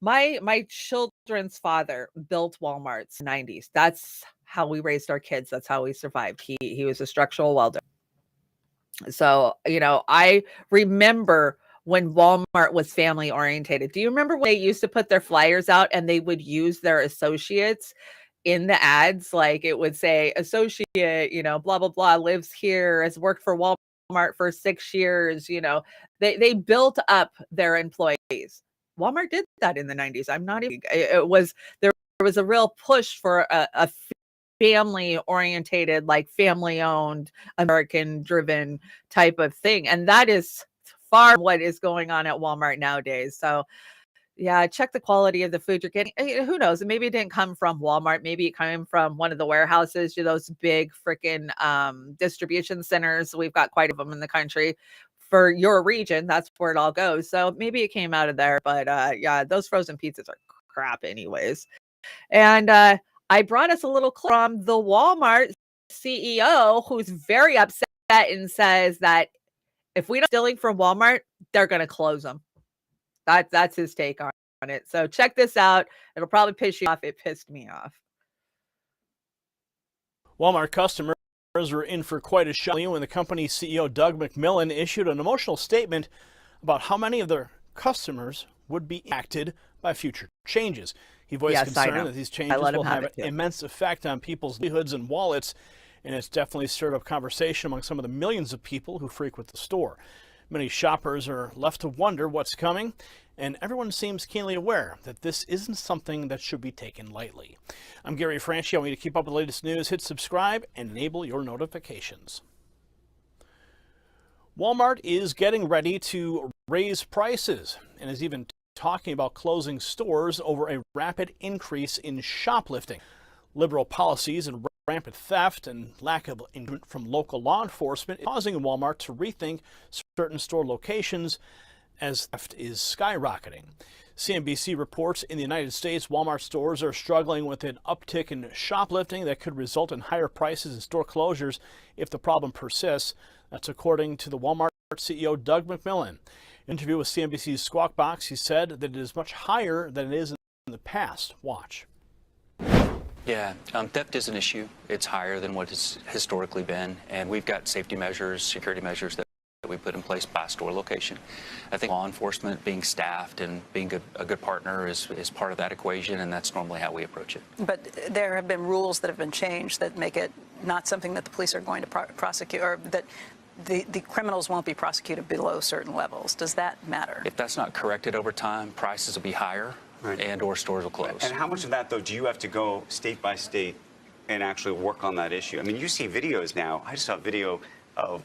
My children's father built Walmarts in the 90s. That's how we raised our kids. That's how we survived. He was a structural welder. So, I remember when Walmart was family orientated. Do you remember when they used to put their flyers out and they would use their associates in the ads? Like it would say associate, blah, blah, blah, lives here, has worked for Walmart for 6 years. They built up their employees. Walmart did that in the 90s. There was a real push for a family orientated, like family owned, American driven type of thing. And that is far what is going on at Walmart nowadays. So yeah, check the quality of the food you're getting. Who knows? Maybe it didn't come from Walmart. Maybe it came from one of the warehouses, those big freaking distribution centers. We've got quite a them in the country. For your region, that's where it all goes. So maybe it came out of there. But yeah, those frozen pizzas are crap anyways. And I brought us a little clip from the Walmart CEO who's very upset and says that if we don't stealing from Walmart, they're going to close them. That's his take on it. So check this out. It'll probably piss you off. It pissed me off. Walmart customers were in for quite a shock when the company's CEO Doug McMillon issued an emotional statement about how many of their customers would be impacted by future changes. He voiced concern that these changes will have an immense effect on people's livelihoods and wallets, and it's definitely stirred up conversation among some of the millions of people who frequent the store. Many shoppers are left to wonder what's coming, and everyone seems keenly aware that this isn't something that should be taken lightly. I'm Gary Franchi. I want you to keep up with the latest news. Hit subscribe and enable your notifications. Walmart is getting ready to raise prices and is even talking about closing stores over a rapid increase in shoplifting. Liberal policies and rampant theft and lack of engagement from local law enforcement is causing Walmart to rethink certain store locations as theft is skyrocketing. CNBC reports in the United States, Walmart stores are struggling with an uptick in shoplifting that could result in higher prices and store closures if the problem persists. That's according to the Walmart CEO, Doug McMillon. In an interview with CNBC's Squawk Box, he said that it is much higher than it is in the past. Watch. Yeah, theft is an issue. It's higher than what it's historically been, and we've got safety measures, security measures that we put in place by store location. I think law enforcement being staffed and being a good partner is part of that equation, and that's normally how we approach it. But there have been rules that have been changed that make it not something that the police are going to prosecute, or that the criminals won't be prosecuted below certain levels. Does that matter? If that's not corrected over time, prices will be higher. Right. And or stores will close. And how much of that, though, do you have to go state by state and actually work on that issue? I mean, you see videos now. I just saw a video of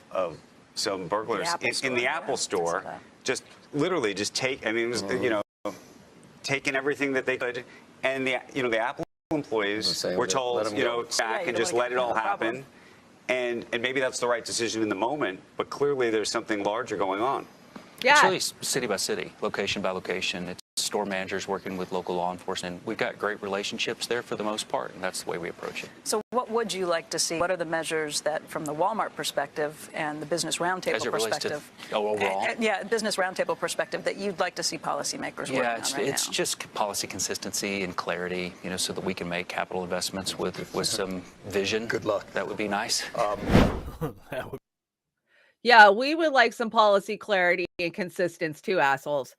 some burglars in the Apple store, just literally just take. I mean, it was, you know, taking everything that they could, and the Apple employees were told, you know, back and just let it all happen. And maybe that's the right decision in the moment, but clearly there's something larger going on. Yeah. It's really city by city, location by location. It's store managers working with local law enforcement. We've got great relationships there for the most part, and that's the way we approach it. So what would you like to see? What are the measures that, from the Walmart perspective and the Business Roundtable perspective, overall? Business Roundtable perspective, that you'd like to see policymakers working on right now? It's just policy consistency and clarity, you know, so that we can make capital investments with some vision. Good luck. That would be nice. Yeah, we would like some policy clarity and consistency too, assholes.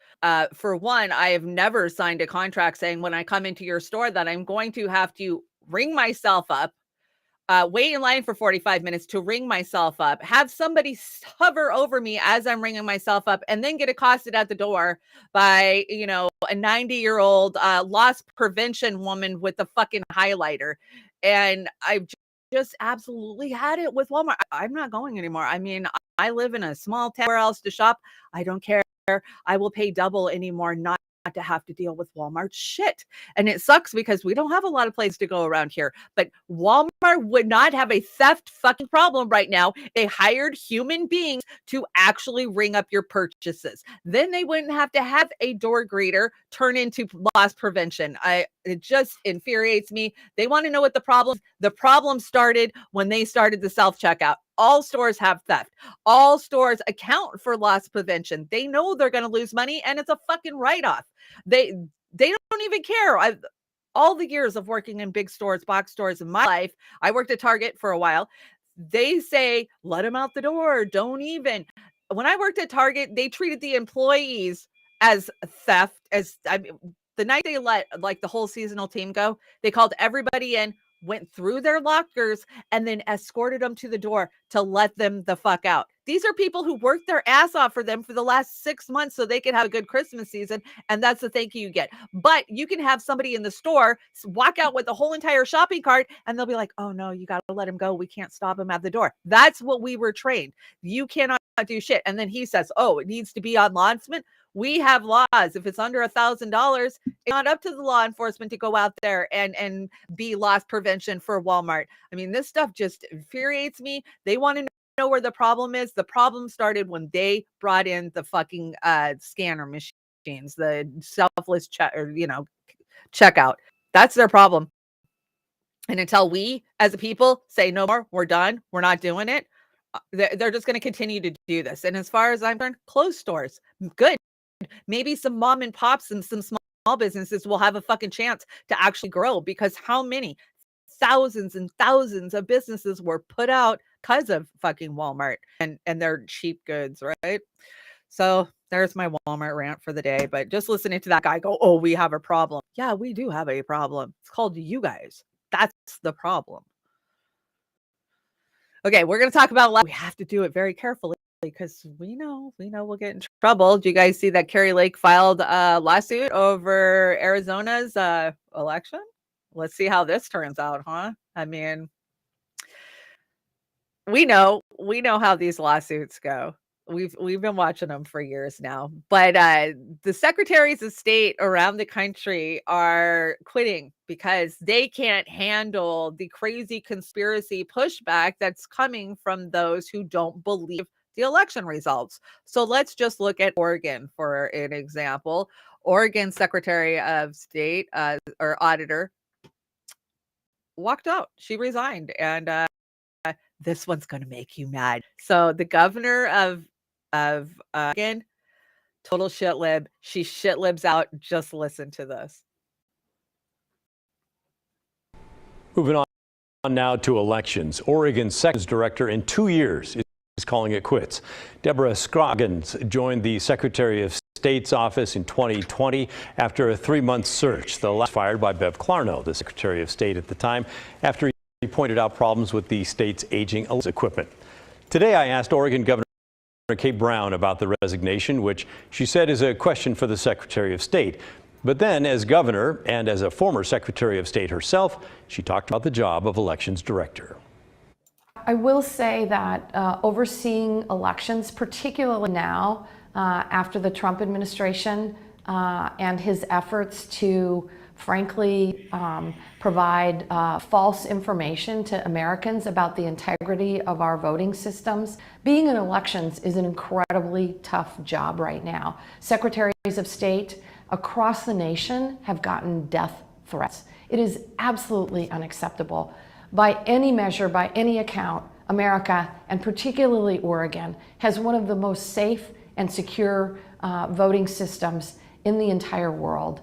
For one, I have never signed a contract saying when I come into your store that I'm going to have to ring myself up, wait in line for 45 minutes to ring myself up, have somebody hover over me as I'm ringing myself up, and then get accosted at the door by, you know, a 90-year-old loss prevention woman with a fucking highlighter. And I've just absolutely had it with Walmart. I'm not going anymore. I mean, I live in a small town. Where else to shop? I don't care. I will pay double anymore not to have to deal with Walmart shit. And it sucks because we don't have a lot of places to go around here. But Walmart would not have a theft fucking problem right now. They hired human beings to actually ring up your purchases. Then they wouldn't have to have a door greeter turn into loss prevention. It just infuriates me. They want to know what the problem started when they started the self-checkout. All stores have theft. All stores account for loss prevention. They know they're going to lose money, and it's a fucking write-off. They don't even care. All the years of working in big stores, box stores in my life, I worked at Target for a while. They say, let them out the door. Don't even. When I worked at Target, they treated the employees as theft. The night they let like the whole seasonal team go, they called everybody in, went through their lockers, and then escorted them to the door to let them the fuck out. These are people who worked their ass off for them for the last 6 months so they could have a good Christmas season, and that's the thank you get. But you can have somebody in the store walk out with the whole entire shopping cart, and they'll be like, oh no, you got to let him go. We can't stop him at the door. That's what we were trained. You cannot do shit. And then he says, oh, it needs to be on law enforcement. We have laws. If it's under $1,000, it's not up to the law enforcement to go out there and be loss prevention for Walmart. I mean, this stuff just infuriates me. They want to know where the problem is. The problem started when they brought in the fucking scanner machines, the selfless checkout. That's their problem. And until we as a people say no more, we're done, we're not doing it, they're just going to continue to do this. And as far as I'm concerned, close stores. Good. Maybe some mom and pops and some small businesses will have a fucking chance to actually grow, because how many thousands and thousands of businesses were put out because of fucking Walmart and their cheap goods, right? So there's my Walmart rant for the day. But just listening to that guy go, oh, we have a problem. Yeah, we do have a problem. It's called you guys. That's the problem. Okay, we're going to talk about, we have to do it very carefully, because we know we'll get in trouble. Do you guys see that Carrie Lake filed a lawsuit over Arizona's election? Let's see how this turns out, huh? I mean, we know how these lawsuits go. We've been watching them for years now. But the secretaries of state around the country are quitting because they can't handle the crazy conspiracy pushback that's coming from those who don't believe the election results. So let's just look at Oregon for an example. Oregon Secretary of State or Auditor walked out. She resigned. And this one's going to make you mad. So the governor of Oregon, total shit lib. She shit libs out. Just listen to this. Moving on now to elections. Oregon's second director in 2 years is calling it quits. Deborah Scroggins joined the Secretary of State's office in 2020 after a 3-month search. The last fired by Bev Clarno, the Secretary of State at the time, after he pointed out problems with the state's aging equipment. Today, I asked Oregon Governor Kate Brown about the resignation, which she said is a question for the Secretary of State. But then, as governor and as a former Secretary of State herself, she talked about the job of elections director. I will say that overseeing elections, particularly now after the Trump administration and his efforts to frankly provide false information to Americans about the integrity of our voting systems. Being in elections is an incredibly tough job right now. Secretaries of State across the nation have gotten death threats. It is absolutely unacceptable. By any measure, by any account, America, and particularly Oregon, has one of the most safe and secure voting systems in the entire world.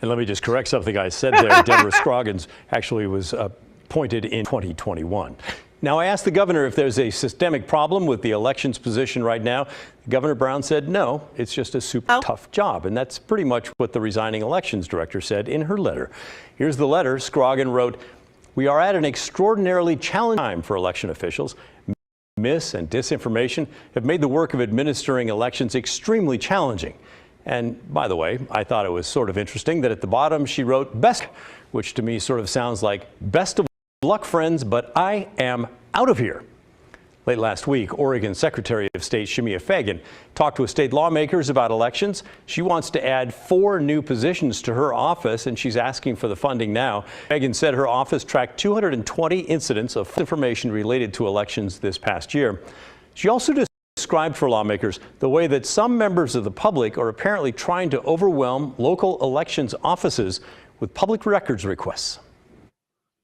And let me just correct something I said there. Deborah Scroggins actually was appointed in 2021. Now, I asked the governor if there's a systemic problem with the elections position right now. Governor Brown said no, it's just a super tough job. And that's pretty much what the resigning elections director said in her letter. Here's the letter. Scroggins wrote, "We are at an extraordinarily challenging time for election officials. Mis and disinformation have made the work of administering elections extremely challenging." And by the way, I thought it was sort of interesting that at the bottom she wrote best, which to me sort of sounds like best of luck, friends, but I am out of here. Late last week, Oregon Secretary of State Shemia Fagan talked with state lawmakers about elections. She wants to add 4 new positions to her office, and she's asking for the funding now. Fagan said her office tracked 220 incidents of information related to elections this past year. She also described for lawmakers the way that some members of the public are apparently trying to overwhelm local elections offices with public records requests.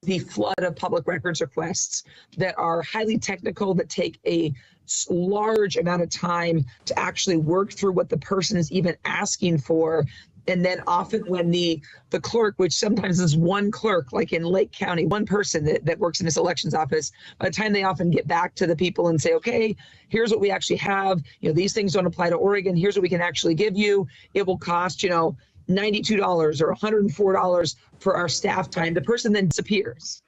The flood of public records requests that are highly technical, that take a large amount of time to actually work through what the person is even asking for. And then often when the clerk, which sometimes is one clerk, like in Lake County, one person that works in this elections office, by the time they often get back to the people and say, okay, here's what we actually have, these things don't apply to Oregon, here's what we can actually give you, it will cost, $92 or $104 for our staff time. The person then disappears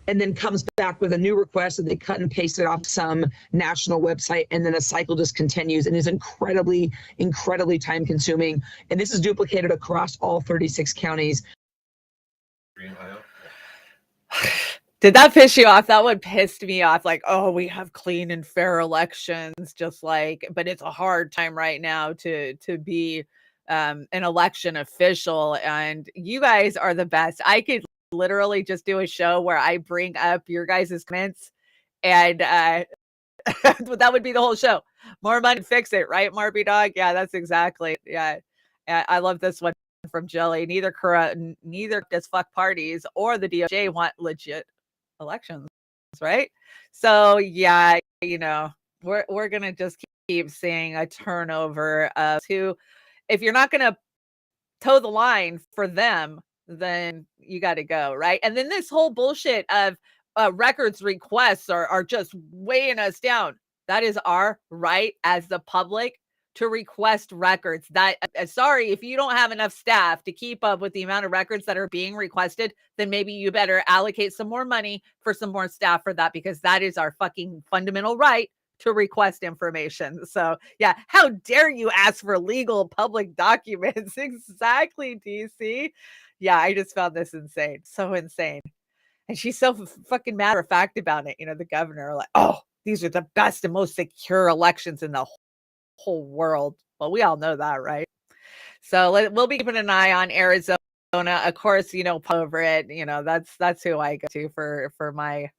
and then comes back with a new request, and they cut and paste it off some national website, and then the cycle just continues and is incredibly, incredibly time consuming. And this is duplicated across all 36 counties. Did that piss you off? That one pissed me off. Like, oh, we have clean and fair elections, but it's a hard time right now to be an election official, and you guys are the best. I could literally just do a show where I bring up your guys' comments, and that would be the whole show. More money, fix it, right, Marby Dog? Yeah, that's exactly. Yeah, I love this one from Jelly. Neither does fuck parties or the DOJ want legit elections, right? So yeah, we're gonna just keep seeing a turnover of who. If you're not going to toe the line for them, then you got to go, right? And then this whole bullshit of records requests are just weighing us down. That is our right as the public to request records. That sorry, if you don't have enough staff to keep up with the amount of records that are being requested, then maybe you better allocate some more money for some more staff for that, because that is our fucking fundamental right to request information. So yeah, how dare you ask for legal public documents? Exactly, DC. Yeah, I just found this insane. So insane. And she's so fucking matter of fact about it. The governor, like, oh, these are the best and most secure elections in the whole world. Well, we all know that, right? So we'll be keeping an eye on Arizona. Of course, over it. That's who I go to for my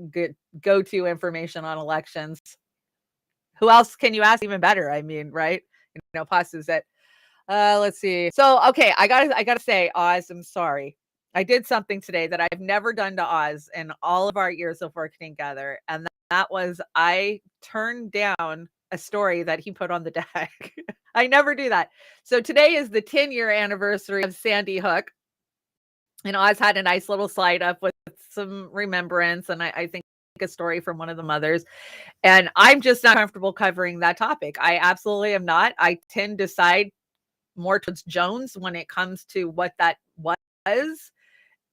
good go-to information on elections. Who else can you ask even better? I mean, right? Pastas that. Let's see. So, okay, I gotta say, Oz, I'm sorry. I did something today that I've never done to Oz in all of our years of working together, and that was I turned down a story that he put on the deck. I never do that. So today is the 10-year anniversary of Sandy Hook, and Oz had a nice little slide up with some remembrance, and I think a story from one of the mothers. And I'm just not comfortable covering that topic. I absolutely am not. I tend to side more towards Jones when it comes to what that was.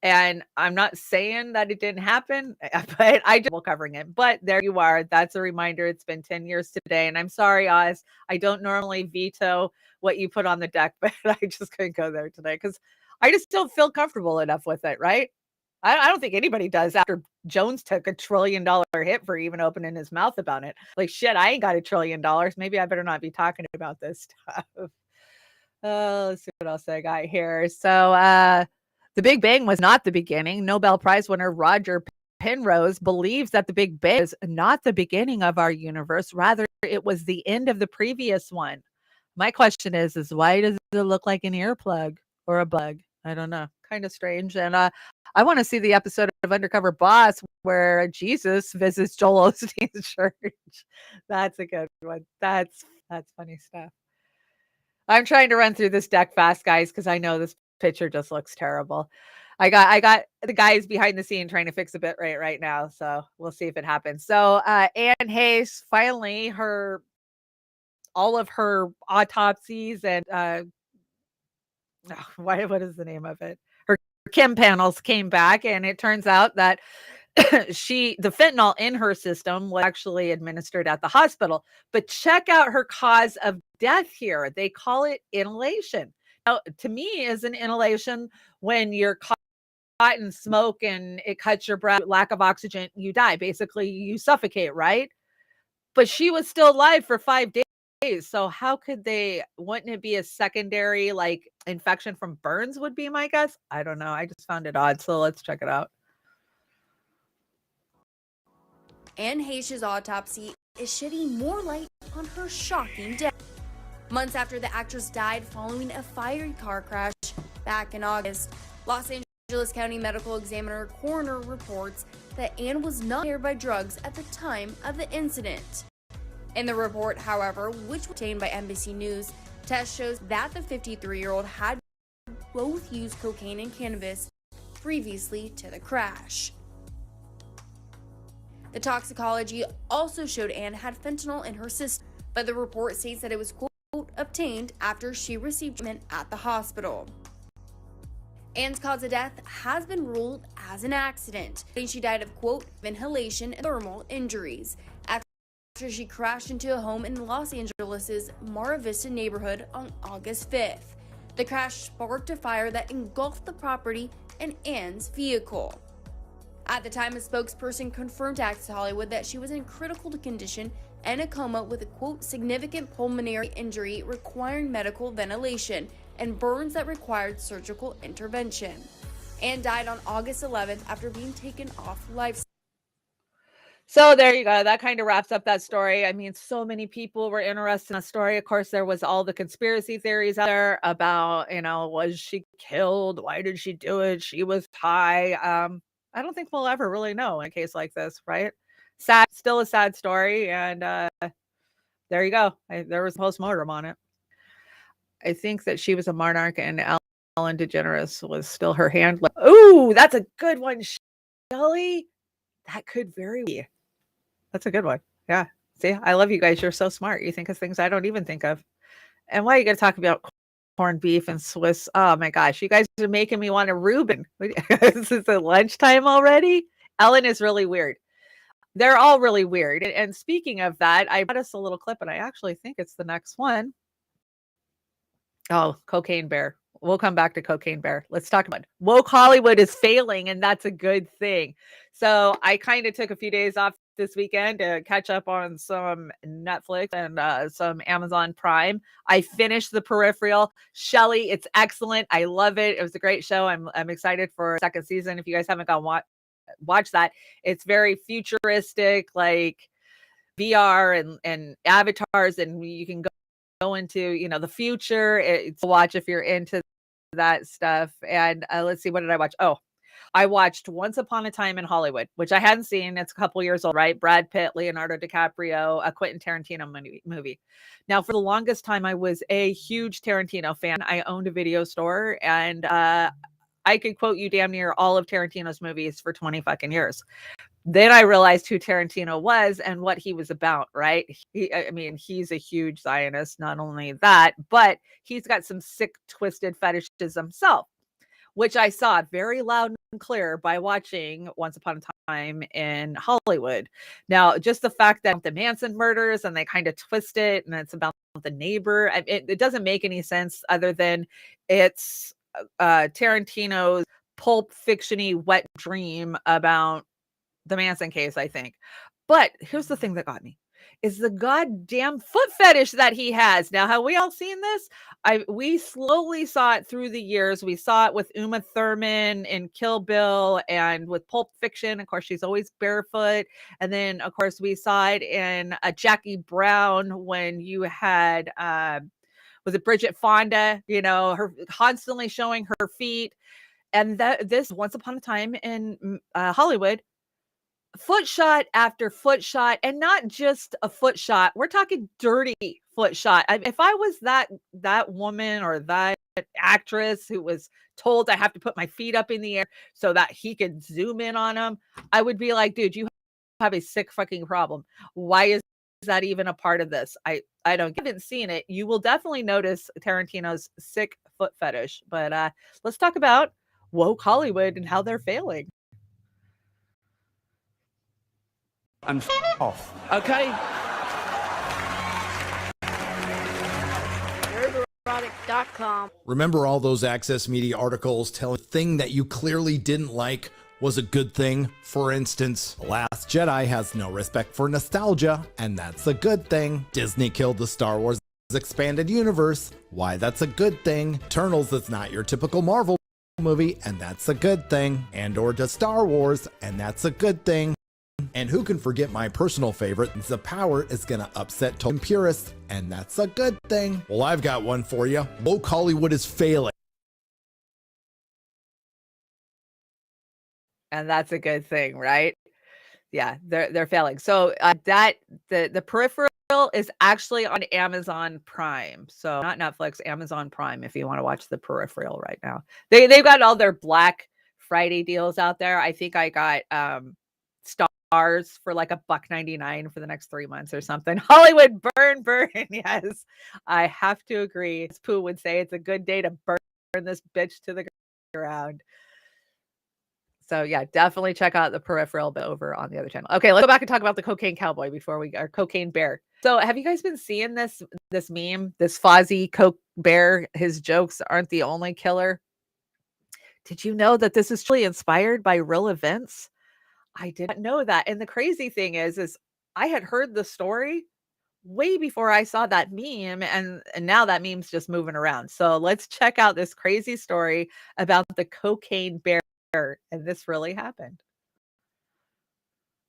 And I'm not saying that it didn't happen, but I just covering it. But there you are. That's a reminder. It's been 10 years today. And I'm sorry, Oz. I don't normally veto what you put on the deck, but I just couldn't go there today because I just don't feel comfortable enough with it, right? I don't think anybody does after Jones took $1 trillion hit for even opening his mouth about it. Like, shit, I ain't got $1 trillion. Maybe I better not be talking about this stuff. Let's see what else I got here. So, the Big Bang was not the beginning. Nobel Prize winner Roger Penrose believes that the Big Bang is not the beginning of our universe. Rather, it was the end of the previous one. My question is why does it look like an earplug or a bug? I don't know. Kind of strange. And I want to see the episode of Undercover Boss where Jesus visits Joel Osteen's church. That's a good one. That's funny stuff. I'm trying to run through this deck fast, guys, because I know this picture just looks terrible. I got the guys behind the scene trying to fix a bit right now, so we'll see if it happens. So Anne Hayes, finally, all of her autopsies and what is the name of it? Her chem panels came back, and it turns out that the fentanyl in her system was actually administered at the hospital. But check out her cause of death here. They call it inhalation. Now, to me, is an inhalation when you're caught in smoke and it cuts your breath, lack of oxygen, you die. Basically, you suffocate, right? But she was still alive for 5 days. So how could wouldn't it be a secondary like infection from burns would be my guess? I don't know. I just found it odd. So let's check it out. Anne Heche's autopsy is shedding more light on her shocking death. Months after the actress died following a fiery car crash back in August, Los Angeles County Medical Examiner coroner reports that Anne was not impaired by drugs at the time of the incident. In the report, however, which was obtained by NBC News, test shows that the 53-year-old had both used cocaine and cannabis previously to the crash. The toxicology also showed Anne had fentanyl in her system, but the report states that it was, quote, obtained after she received treatment at the hospital. Anne's cause of death has been ruled as an accident, saying she died of, quote, inhalation and thermal injuries after she crashed into a home in Los Angeles' Mara Vista neighborhood on August 5th. The crash sparked a fire that engulfed the property and Anne's vehicle. At the time, a spokesperson confirmed to Access Hollywood that she was in critical condition and a coma with a, quote, significant pulmonary injury requiring medical ventilation and burns that required surgical intervention. Anne died on August 11th after being taken off life. So there you go. That kind of wraps up that story. I mean, so many people were interested in the story. Of course, there was all the conspiracy theories out there about, was she killed? Why did she do it? She was high. I don't think we'll ever really know in a case like this, right? Sad, still a sad story. And there you go. There was a postmortem on it. I think that she was a monarch and Ellen DeGeneres was still her handler. Ooh, that's a good one, Shelley. That could very be. That's a good one. Yeah. See, I love you guys. You're so smart. You think of things I don't even think of. And why are you going to talk about corned beef and Swiss? Oh my gosh, you guys are making me want a Reuben. Is it lunchtime already? Ellen is really weird. They're all really weird. And speaking of that, I brought us a little clip and I actually think it's the next one. Oh, Cocaine Bear. We'll come back to Cocaine Bear. Let's talk about it. Woke Hollywood is failing, and that's a good thing. So I kind of took a few days off this weekend to catch up on some Netflix and some Amazon Prime. I finished The Peripheral. Shelley, it's excellent. I love it. It was a great show. I'm excited for second season. If you guys haven't gone watch that, it's very futuristic, like VR and avatars, and you can go into, the future. It's a watch if you're into that stuff. And let's see, what did I watch? Oh, I watched Once Upon a Time in Hollywood, which I hadn't seen. It's a couple years old, right? Brad Pitt, Leonardo DiCaprio, a Quentin Tarantino movie. Now, for the longest time, I was a huge Tarantino fan. I owned a video store, and I could quote you damn near all of Tarantino's movies for 20 fucking years. Then I realized who Tarantino was and what he was about, right? He's a huge Zionist, not only that, but he's got some sick, twisted fetishes himself, which I saw very loud and clear by watching Once Upon a Time in Hollywood. Now, just the fact that the Manson murders and they kind of twist it and it's about the neighbor, it doesn't make any sense other than it's Tarantino's pulp fiction-y wet dream about the Manson case, I think. But here's the thing that got me is the goddamn foot fetish that he has. Now, have we all seen this? We slowly saw it through the years. We saw it with Uma Thurman in Kill Bill and with Pulp Fiction. Of course, she's always barefoot. And then, of course, we saw it in Jackie Brown when you had, was it Bridget Fonda? Her constantly showing her feet. And this Once Upon a Time in Hollywood, foot shot after foot shot, and not just a foot shot. We're talking dirty foot shot. If I was that woman or that actress who was told I have to put my feet up in the air so that he could zoom in on them, I would be like, dude, you have a sick fucking problem. Why is that even a part of this? I haven't seen it. You will definitely notice Tarantino's sick foot fetish. But let's talk about woke Hollywood and how they're failing. And off. Okay? Nerdrotic.com. Remember all those Access Media articles telling the thing that you clearly didn't like was a good thing? For instance, The Last Jedi has no respect for nostalgia, and that's a good thing. Disney killed the Star Wars expanded universe. Why, that's a good thing. Eternals is not your typical Marvel movie, and that's a good thing. Andor does Star Wars, and that's a good thing. And who can forget my personal favorite, The Power is gonna upset Tolkien purists, and that's a good thing. Well, I've got one for you. Woke Hollywood is failing. And that's a good thing, right? Yeah, they're failing. So the Peripheral is actually on Amazon Prime. So not Netflix, Amazon Prime if you want to watch The Peripheral right now. They've got all their Black Friday deals out there. I think I got Stars for like $1.99 for the next 3 months or something. Hollywood burn. Yes, I have to agree. As Pooh would say, it's a good day to burn this bitch to the ground. So yeah, definitely check out The Peripheral over on the other channel. Okay, let's go back and talk about the Cocaine Cowboy or Cocaine Bear. So have you guys been seeing this meme, this Fozzie Coke Bear? His jokes aren't the only killer. Did you know that this is truly inspired by real events? I didn't know that. And the crazy thing is I had heard the story way before I saw that meme, and now that meme's just moving around. So let's check out this crazy story about the Cocaine Bear, and this really happened.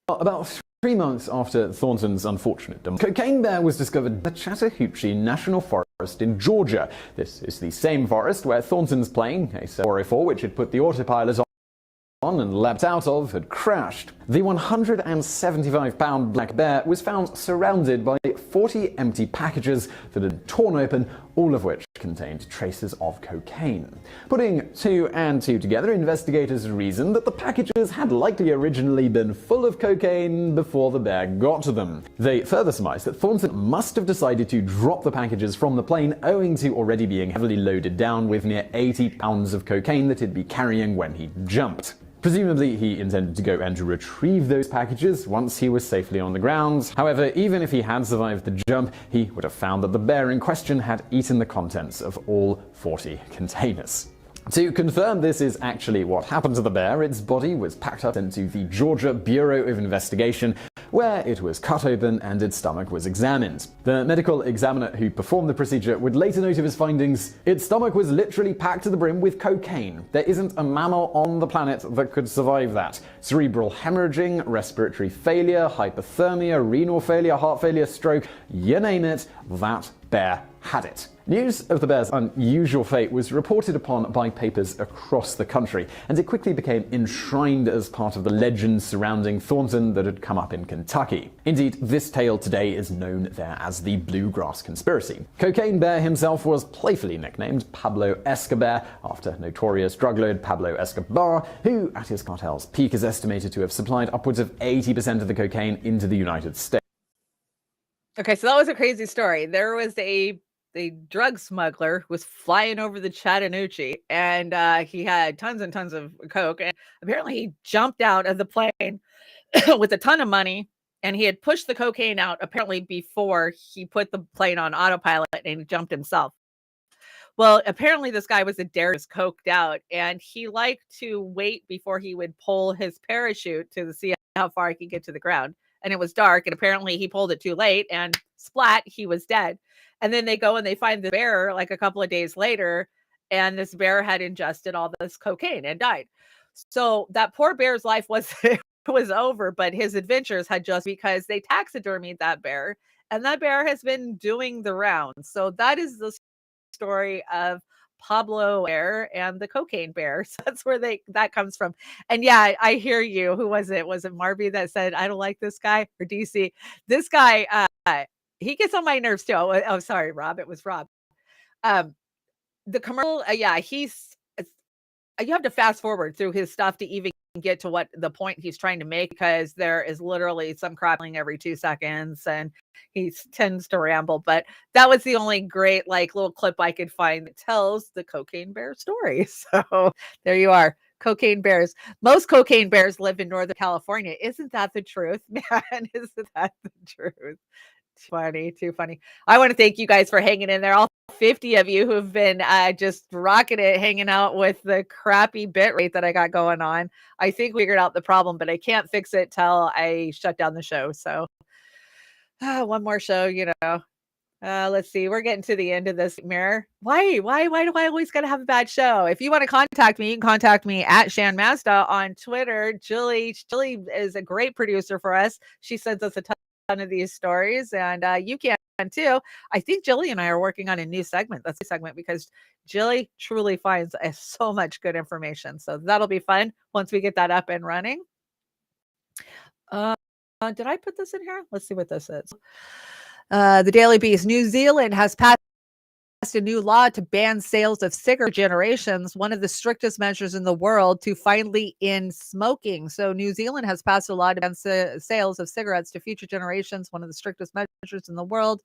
About 3 months after Thornton's unfortunate death, Cocaine Bear was discovered in the Chattahoochee National Forest in Georgia. This is the same forest where Thornton's plane, a 404, which had put the autopilot on and leapt out of, had crashed. The 175-pound black bear was found surrounded by 40 empty packages that had been torn open, all of which contained traces of cocaine. Putting 2 and 2 together, investigators reasoned that the packages had likely originally been full of cocaine before the bear got to them. They further surmised that Thornton must have decided to drop the packages from the plane owing to already being heavily loaded down with near 80 pounds of cocaine that he'd be carrying when he jumped. Presumably, he intended to go and retrieve those packages once he was safely on the ground. However, even if he had survived the jump, he would have found that the bear in question had eaten the contents of all 40 containers. To confirm this is actually what happened to the bear, its body was packed up into the Georgia Bureau of Investigation, where it was cut open and its stomach was examined. The medical examiner who performed the procedure would later note of his findings, its stomach was literally packed to the brim with cocaine. There isn't a mammal on the planet that could survive that. Cerebral hemorrhaging, respiratory failure, hypothermia, renal failure, heart failure, stroke, you name it, that bear had it. News of the bear's unusual fate was reported upon by papers across the country, and it quickly became enshrined as part of the legend surrounding Thornton that had come up in Kentucky. Indeed, this tale today is known there as the Bluegrass Conspiracy. Cocaine Bear himself was playfully nicknamed Pablo Escobar, after notorious drug lord Pablo Escobar, who at his cartel's peak is estimated to have supplied upwards of 80% of the cocaine into the United States. Okay, so that was a crazy story. There was a drug smuggler who was flying over the Chattanooga, and he had tons and tons of coke, and apparently he jumped out of the plane with a ton of money, and he had pushed the cocaine out apparently before he put the plane on autopilot, and he jumped himself. Well, apparently this guy was a dare, just coked out, and he liked to wait before he would pull his parachute to see how far he could get to the ground. And it was dark, and apparently he pulled it too late, and splat, he was dead. And then they go and they find the bear like a couple of days later, and this bear had ingested all this cocaine and died. So that poor bear's life was over, but his adventures had just, because they taxidermied that bear, and that bear has been doing the rounds. So that is the story of Pablo Bear and the cocaine bear. So that's where that comes from. And yeah, I hear you. Who was it? Was it Marby that said, I don't like this guy, or DC? This guy, he gets on my nerves too. Oh, sorry, Rob. It was Rob. The commercial, yeah, you have to fast forward through his stuff to even get to what the point he's trying to make, because there is literally some crackling every 2 seconds, and he tends to ramble. But that was the only great little clip I could find that tells the cocaine bear story. So there you are. Cocaine bears. Most cocaine bears live in Northern California. Isn't that the truth, man? Isn't that the truth? Too funny. I want to thank you guys for hanging in there. All 50 of you who've been just rocking it, hanging out with the crappy bit rate that I got going on. I think we figured out the problem, but I can't fix it till I shut down the show. So one more show, let's see. We're getting to the end of this mirror. Why do I always got to have a bad show? If you want to contact me, you can contact me at Chanda-Masta on Twitter. Julie is a great producer for us. She sends us a ton of these stories, and you can too. I think Jilly and I are working on a new segment. That's a segment because Jilly truly finds so much good information. So that'll be fun once we get that up and running. Did I put this in here? Let's see what this is. The Daily Beast. New Zealand has passed a new law to ban sales of cigarette generations, one of the strictest measures in the world to finally end smoking. So New Zealand has passed a law to ban sales of cigarettes to future generations, one of the strictest measures in the world.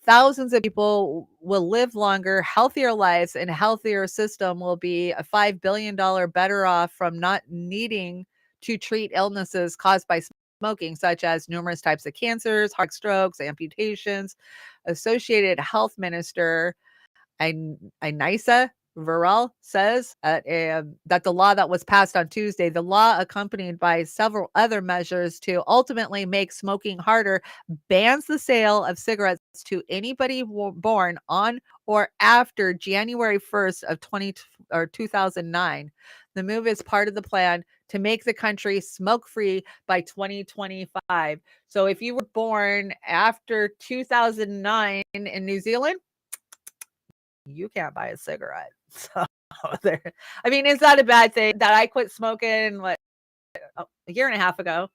Thousands of people will live longer, healthier lives, and a healthier system will be a $5 billion better off from not needing to treat illnesses caused by smoking, such as numerous types of cancers, heart strokes, amputations. Associated Health Minister Inisa Viral says that the law that was passed on Tuesday, the law accompanied by several other measures to ultimately make smoking harder, bans the sale of cigarettes to anybody born on or after January 1st of 2009. The move is part of the plan to make the country smoke-free by 2025. So if you were born after 2009 in New Zealand, you can't buy a cigarette. So is that a bad thing? That I quit smoking a year and a half ago,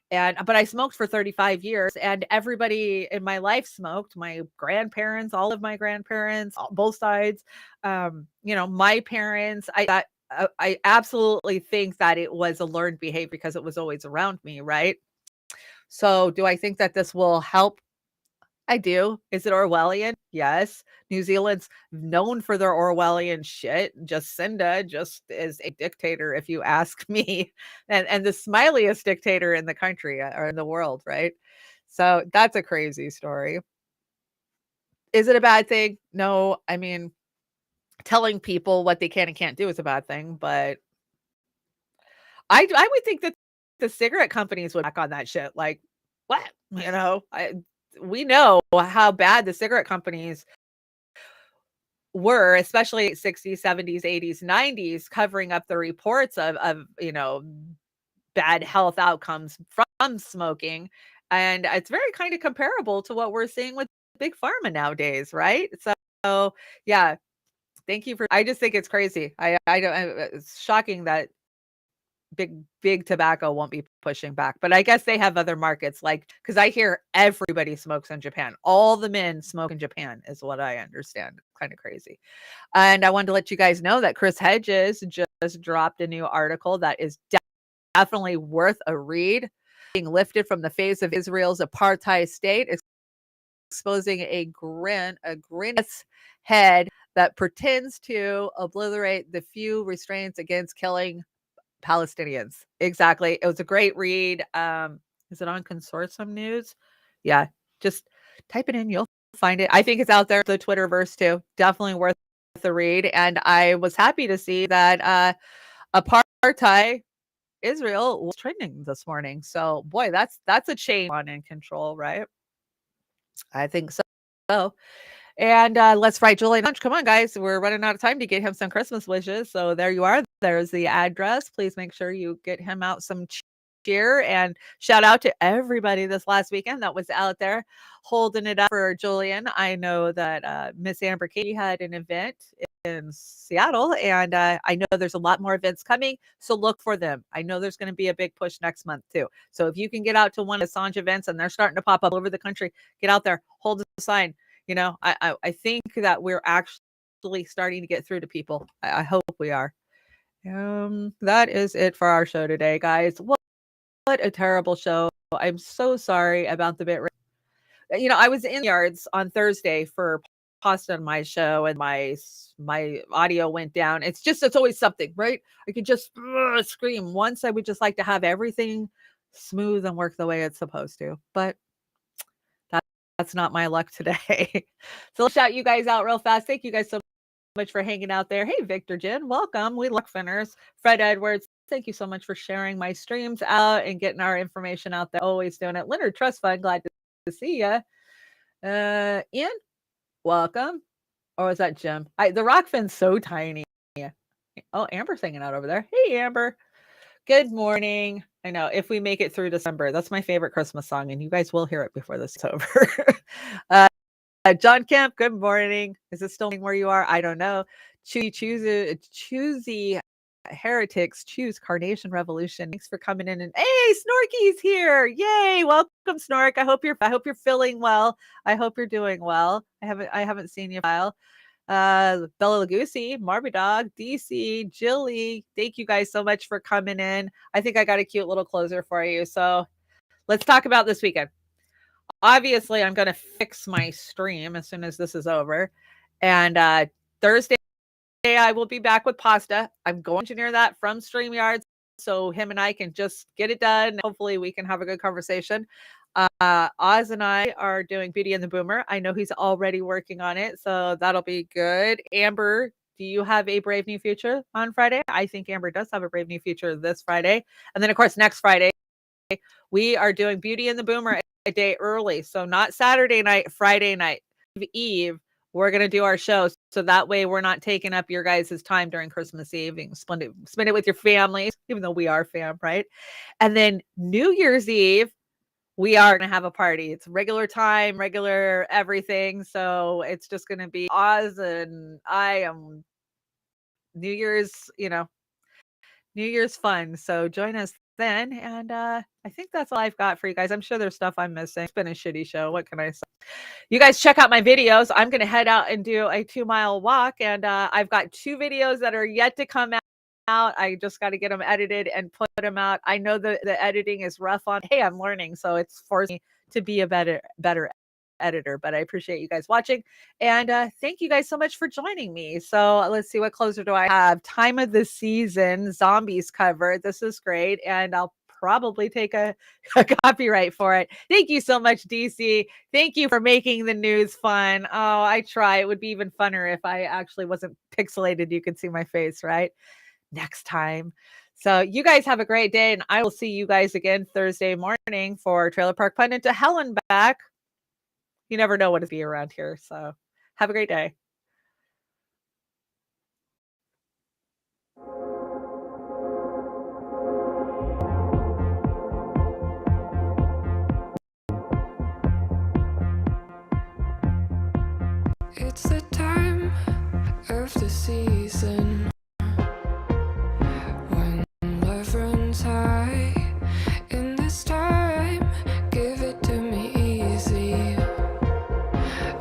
but I smoked for 35 years, and everybody in my life smoked. My grandparents, all of my grandparents, both sides. My parents. I absolutely think that it was a learned behavior because it was always around me, right? So do I think that this will help? I do. Is it Orwellian? Yes. New Zealand's known for their Orwellian shit. Jacinda just is a dictator, if you ask me, and the smiliest dictator in the country or in the world, right? So that's a crazy story. Is it a bad thing? No. Telling people what they can and can't do is a bad thing, but I would think that the cigarette companies would back on that shit. what? We know how bad the cigarette companies were, especially 60s, 70s, 80s, 90s, covering up the reports of bad health outcomes from smoking. And it's very kind of comparable to what we're seeing with big pharma nowadays, right? So yeah, thank you for, I just think it's crazy. I don't, it's shocking that big tobacco won't be pushing back, but I guess they have other markets, like, because I hear everybody smokes in Japan. All the men smoke in Japan is what I understand. Kind of crazy. And I wanted to let you guys know that Chris Hedges just dropped a new article that is definitely worth a read. Being lifted from the face of Israel's apartheid state, exposing a grin's head that pretends to obliterate the few restraints against killing Palestinians. Exactly. It was a great read. Is it on Consortium News? Yeah, just type it in. You'll find it. I think it's out there, the Twitterverse too. Definitely worth the read. And I was happy to see that apartheid Israel was trending this morning. So boy, that's a change on in control, right? I think so. And let's write Julian lunch. Come on, guys. We're running out of time to get him some Christmas wishes. So there you are. There's the address. Please make sure you get him out some cheer, and shout out to everybody this last weekend that was out there holding it up for Julian. I know that Miss Amber Katie had an event in Seattle, and I know there's a lot more events coming, so look for them. I know there's going to be a big push next month too. So if you can get out to one of Assange events, and they're starting to pop up all over the country, get out there, hold the sign. I think that we're actually starting to get through to people. I hope we are. That is it for our show today, guys. What a terrible show. I'm so sorry about the bit. I was in yards on Thursday for pasta on my show, and my audio went down. It's always something, right? I could just scream. Once I would just like to have everything smooth and work the way it's supposed to, but that's not my luck today. So I'll shout you guys out real fast. Thank you guys so much for hanging out there. Hey, Victor Jen, welcome. We Rokfiners. Fred Edwards, thank you so much for sharing my streams out and getting our information out there. Always doing it. Leonard Trust Fund, glad to see you. Ian, welcome. Or was that Jim? The Rokfin's so tiny. Oh, Amber's hanging out over there. Hey, Amber. Good morning. I know, if we make it through December, that's my favorite Christmas song, and you guys will hear it before this is over. John Kemp, good morning. Is it still where you are? I don't know. Choosy heretics choose Carnation Revolution. Thanks for coming in. And hey, Snorky's here. Yay. Welcome, Snork. I hope you're feeling well. I hope you're doing well. I haven't seen you in a while. Bella Lugosi, Marby Dog, DC, Jilly, thank you guys so much for coming in. I think I got a cute little closer for you. So let's talk about this weekend. Obviously, I'm going to fix my stream as soon as this is over. And Thursday, I will be back with pasta. I'm going to engineer that from StreamYard so him and I can just get it done. Hopefully, we can have a good conversation. Oz and I are doing Beauty and the Boomer. I know he's already working on it, so that'll be good. Amber, do you have a Brave New Future on Friday? I think Amber does have a Brave New Future this Friday. And then, of course, next Friday, we are doing Beauty and the Boomer a day early. So not Saturday night, Friday night, Eve. We're going to do our show. So that way we're not taking up your guys' time during Christmas Eve. You can spend it with your families, even though we are fam, right? And then New Year's Eve, we are going to have a party. It's regular time, regular everything. So it's just going to be Oz and I am New Year's fun. So join us then. And I think that's all I've got for you guys. I'm sure there's stuff I'm missing. It's been a shitty show. What can I say? You guys check out my videos. I'm going to head out and do a 2-mile walk. And I've got 2 videos that are yet to come out. I just got to get them edited and put them out. I know the editing is rough on. Hey, I'm learning. So it's forced me to be a better editor, but I appreciate you guys watching. And thank you guys so much for joining me. So let's see, what closer do I have? Time of the season, zombies covered. This is great. And I'll probably take a copyright for it. Thank you so much, DC. Thank you for making the news fun. Oh, I try. It would be even funner if I actually wasn't pixelated. You could see my face, right? Next time. So you guys have a great day, and I will see you guys again Thursday morning for Trailer Park Pundit to hell and back. You never know what to be around here. So have a great day. It's the time of the season when love runs high. In this time, give it to me easy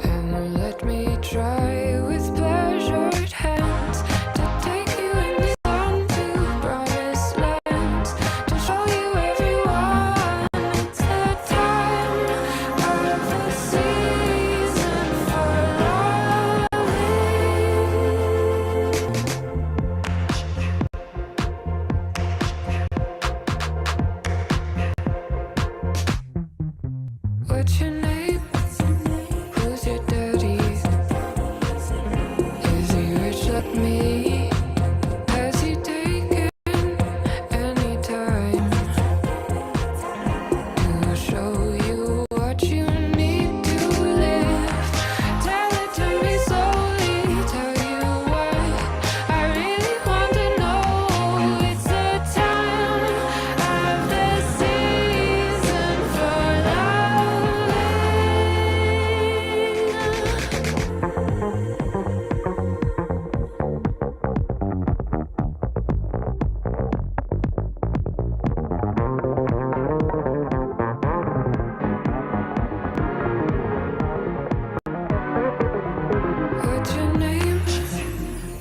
and let me try with pleasured hands to take you in the sun to promised lands, to show you everyone. It's the time of the season for what's your name? Who's your daddy? Is he rich like me? Has he taken any time to show you what you need to live? Tell it to me slowly, tell you what I really want to know. It's the time of the season for what's your name?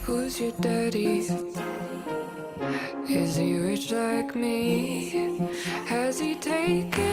Who's your daddy? Is he rich like me? Has he taken